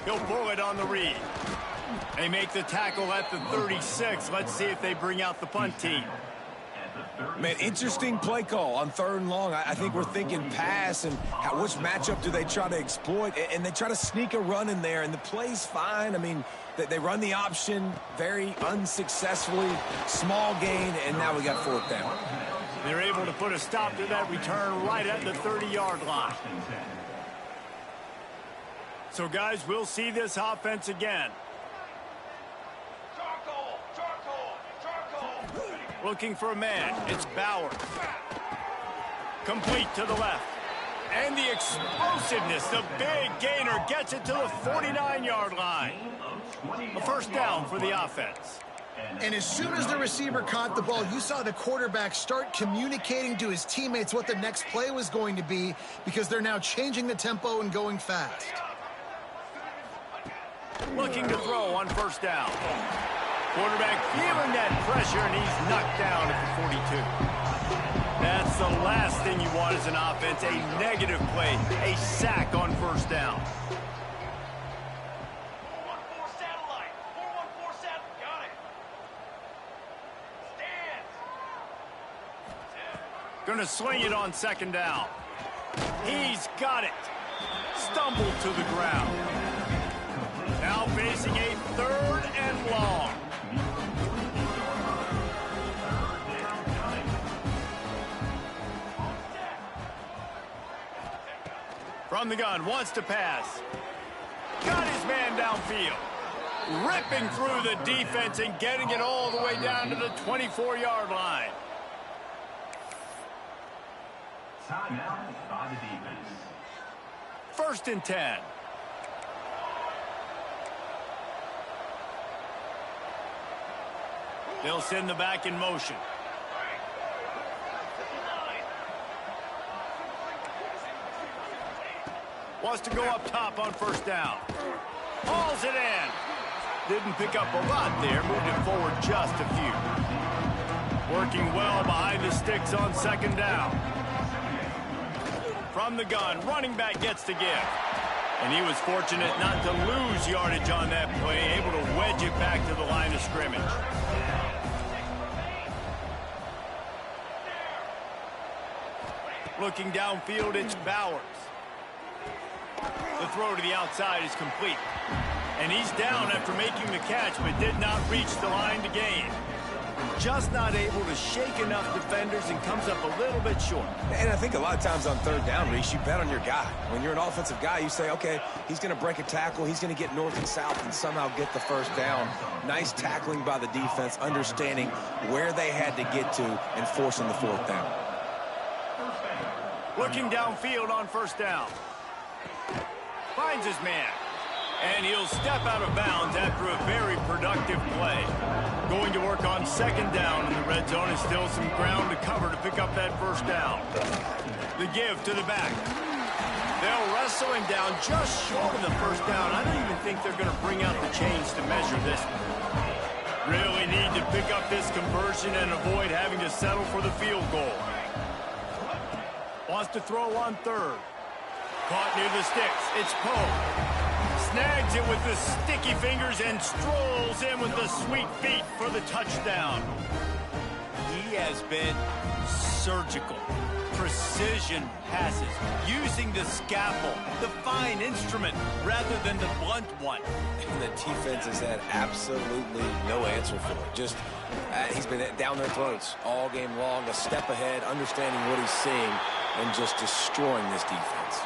He'll pull it on the read. They make the tackle at the 36. Let's see if they bring out the punt team. Man, interesting play call on third and long. I think we're thinking pass and which matchup do they try to exploit? And they try to sneak a run in there, and the play's fine. I mean, they run the option very unsuccessfully, small gain, and now we got fourth down. They're able to put a stop to that return right at the 30-yard line. So, guys, we'll see this offense again. Looking for a man. It's Bauer. Complete to the left. And the explosiveness, the big gainer gets it to the 49-yard line. A first down for the offense. And as soon as the receiver caught the ball, you saw the quarterback start communicating to his teammates what the next play was going to be because they're now changing the tempo and going fast. Looking to throw on first down. Quarterback feeling that pressure, and he's knocked down at the 42. That's the last thing you want as an offense, a negative play, a sack on first down. 414 satellite. 414 satellite. Got it. Stand. Gonna sling it on second down. He's got it. Stumbled to the ground. Now facing a third and long. From the gun, wants to pass. Got his man downfield. Ripping through the defense and getting it all the way down to the 24-yard line. Timeout by the defense. First and 10. They'll send the back in motion. Wants to go up top on first down. Hauls it in. Didn't pick up a lot there. Moved it forward just a few. Working well behind the sticks on second down. From the gun, running back gets to give. And he was fortunate not to lose yardage on that play, able to wedge it back to the line of scrimmage. Looking downfield, it's Bowers. The throw to the outside is complete. And he's down after making the catch, but did not reach the line to gain. Just not able to shake enough defenders and comes up a little bit short. And I think a lot of times on third down, Reese, you bet on your guy. When you're an offensive guy, you say, okay, he's going to break a tackle, he's going to get north and south and somehow get the first down. Nice tackling by the defense, understanding where they had to get to and forcing the fourth down. Looking downfield on first down. Finds his man. And he'll step out of bounds after a very productive play. Going to work on second down in the red zone is still some ground to cover to pick up that first down. The give to the back. They'll wrestle him down just short of the first down. I don't even think they're going to bring out the chains to measure this. Really need to pick up this conversion and avoid having to settle for the field goal. Wants to throw on third. Caught near the sticks. It's Poe. Snags it with the sticky fingers and strolls in with the sweet feet for the touchdown. He has been surgical. Precision passes. Using the scalpel, the fine instrument, rather than the blunt one. And the defense has had absolutely no answer for it. Just, he's been down their throats all game long, a step ahead, understanding what he's seeing. and just destroying this defense.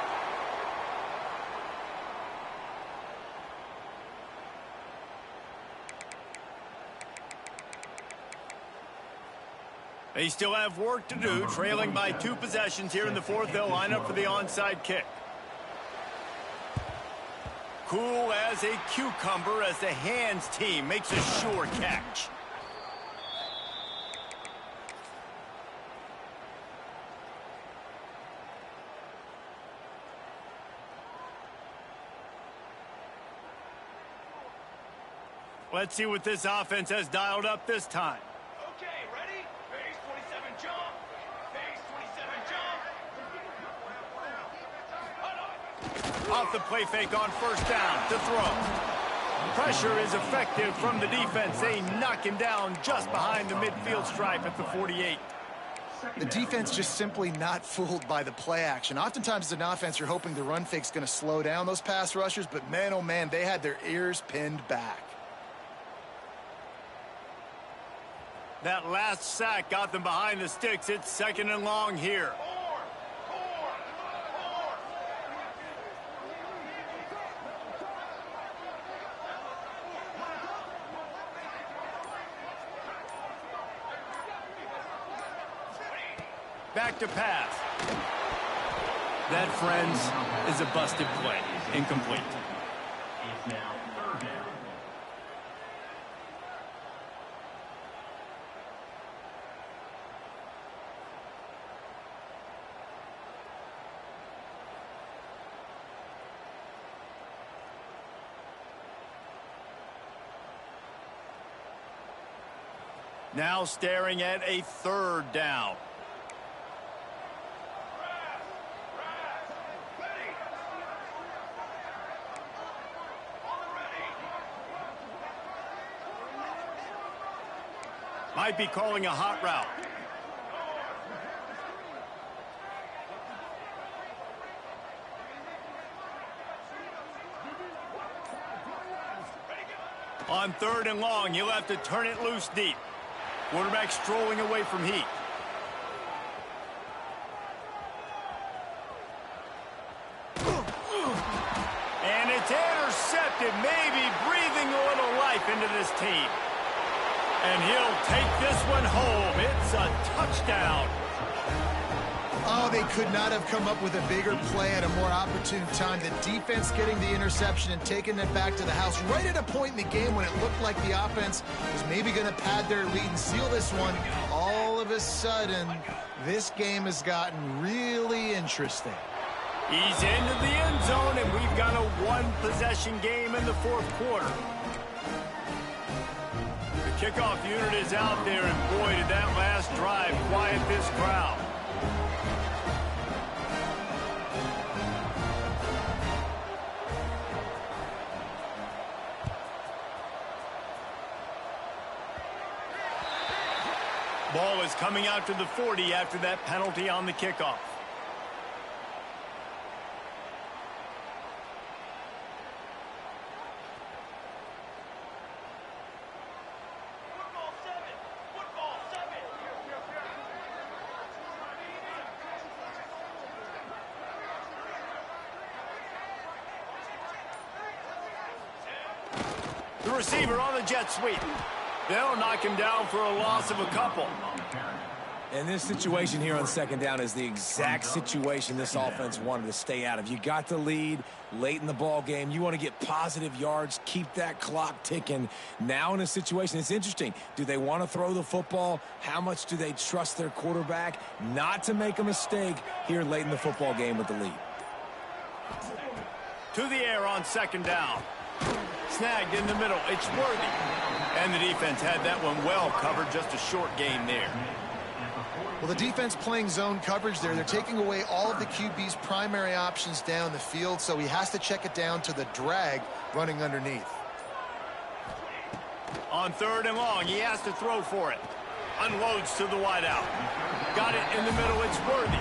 They still have work to do, trailing by 2 possessions here in the fourth. They'll line up for the onside kick. Cool as a cucumber as the hands team makes a sure catch. Let's see what this offense has dialed up this time. Okay, ready? Base 27 jump. Base 27 jump. Off the play fake on first down to throw. Pressure is effective from the defense. They knock him down just behind the midfield stripe at the 48. The defense just simply not fooled by the play action. Oftentimes as an offense, you're hoping the run fake's going to slow down those pass rushers, but man, oh man, they had their ears pinned back. That last sack got them behind the sticks. It's 2nd and long here. Back to pass. That, friends, is a busted play. Incomplete. It's now 3rd down. Now staring at a 3rd down. Might be calling a hot route. On 3rd and long, he'll have to turn it loose deep. Quarterback strolling away from heat. And it's intercepted, maybe breathing a little life into this team. And he'll take this one home. It's a touchdown. Oh, they could not have come up with a bigger play at a more opportune time. The defense getting the interception and taking it back to the house right at a point in the game when it looked like the offense was maybe going to pad their lead and seal this one. All of a sudden, this game has gotten really interesting. He's into the end zone, and we've got a 1-possession game in the 4th quarter. The kickoff unit is out there, and boy, did that last drive quiet this crowd. Ball is coming out to the 40 after that penalty on the kickoff. Football 7. Football 7. The receiver on the jet sweep. They'll knock him down for a loss of a couple. And this situation here on 2nd down is the exact situation this offense wanted to stay out of. You got the lead late in the ball game. You want to get positive yards, keep that clock ticking. Now in a situation, it's interesting. Do they want to throw the football? How much do they trust their quarterback not to make a mistake here late in the football game with the lead? To the air on 2nd down. Snagged in the middle. It's Worthy. And the defense had that one well covered. Just a short gain there. Well, the defense playing zone coverage there. They're taking away all of the QB's primary options down the field, so he has to check it down to the drag running underneath. On 3rd and long, he has to throw for it. Unloads to the wideout. Got it in the middle. It's Worthy.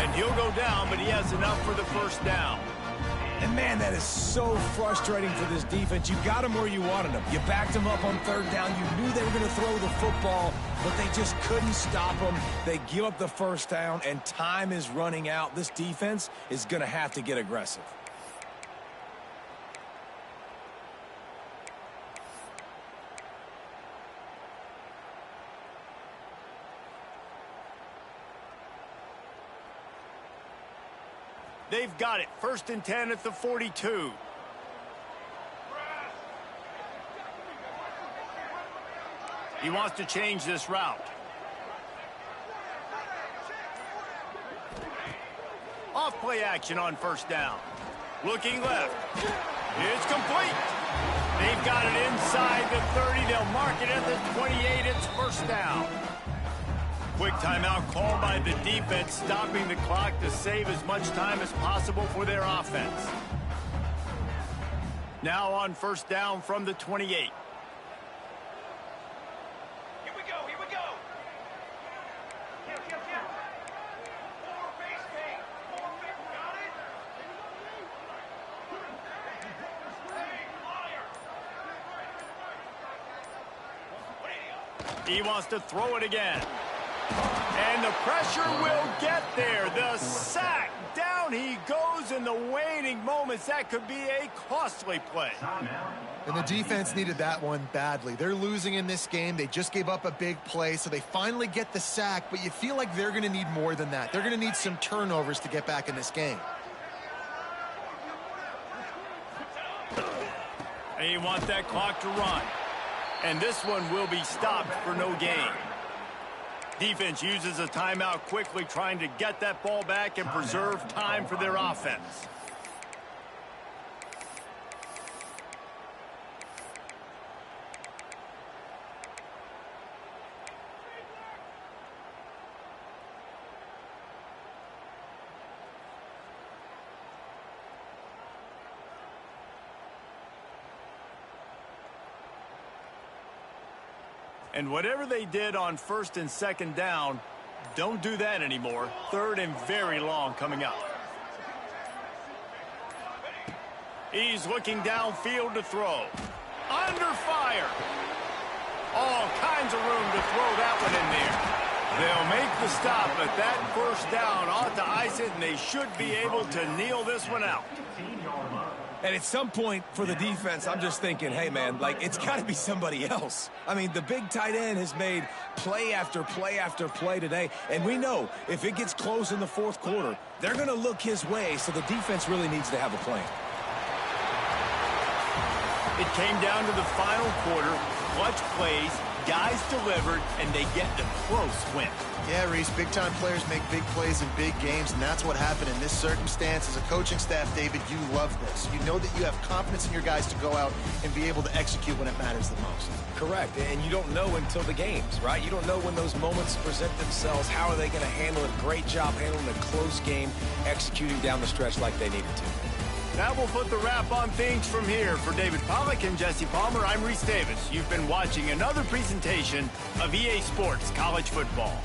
And he'll go down, but he has enough for the 1st down. And, man, that is so frustrating for this defense. You got them where you wanted them. You backed them up on third down. You knew they were going to throw the football, but they just couldn't stop them. They give up the first down, and time is running out. This defense is going to have to get aggressive. They've got it. 1st and 10 at the 42. He wants to change this route. Off play action on 1st down. Looking left. It's complete. They've got it inside the 30. They'll mark it at the 28. It's 1st down. Quick timeout called by the defense, stopping the clock to save as much time as possible for their offense. Now on 1st down from the 28. Here we go, here we go. Yeah. More base paint. More base, got it? Hey, liar. He wants to throw it again. And the pressure will get there. The sack. Down he goes in the waning moments. That could be a costly play. And the defense needed that one badly. They're losing in this game. They just gave up a big play, so they finally get the sack, but you feel like they're going to need more than that. They're going to need some turnovers to get back in this game. And you want that clock to run. And this one will be stopped for no gain. Defense uses a timeout quickly, trying to get that ball back and preserve time for their offense. And whatever they did on 1st and 2nd down, don't do that anymore. 3rd and very long coming up. He's looking downfield to throw. Under fire. All kinds of room to throw that one in there. They'll make the stop, but that 1st down ought to ice it, and they should be able to kneel this one out. And at some point for the defense, I'm just thinking, hey, man, like, it's got to be somebody else. I mean, the big tight end has made play after play after play today. And we know if it gets close in the 4th quarter, they're going to look his way, so the defense really needs to have a plan. It came down to the final quarter. Clutch plays, guys delivered, and they get a close win. Yeah, Reese, big-time players make big plays in big games, and that's what happened in this circumstance. As a coaching staff, David, you love this. You know that you have confidence in your guys to go out and be able to execute when it matters the most. Correct, and you don't know until the games, right? You don't know when those moments present themselves. How are they going to handle it? Great job handling a close game, executing down the stretch like they needed to. That will put the wrap on things from here. For David Pollack and Jesse Palmer, I'm Reese Davis. You've been watching another presentation of EA Sports College Football.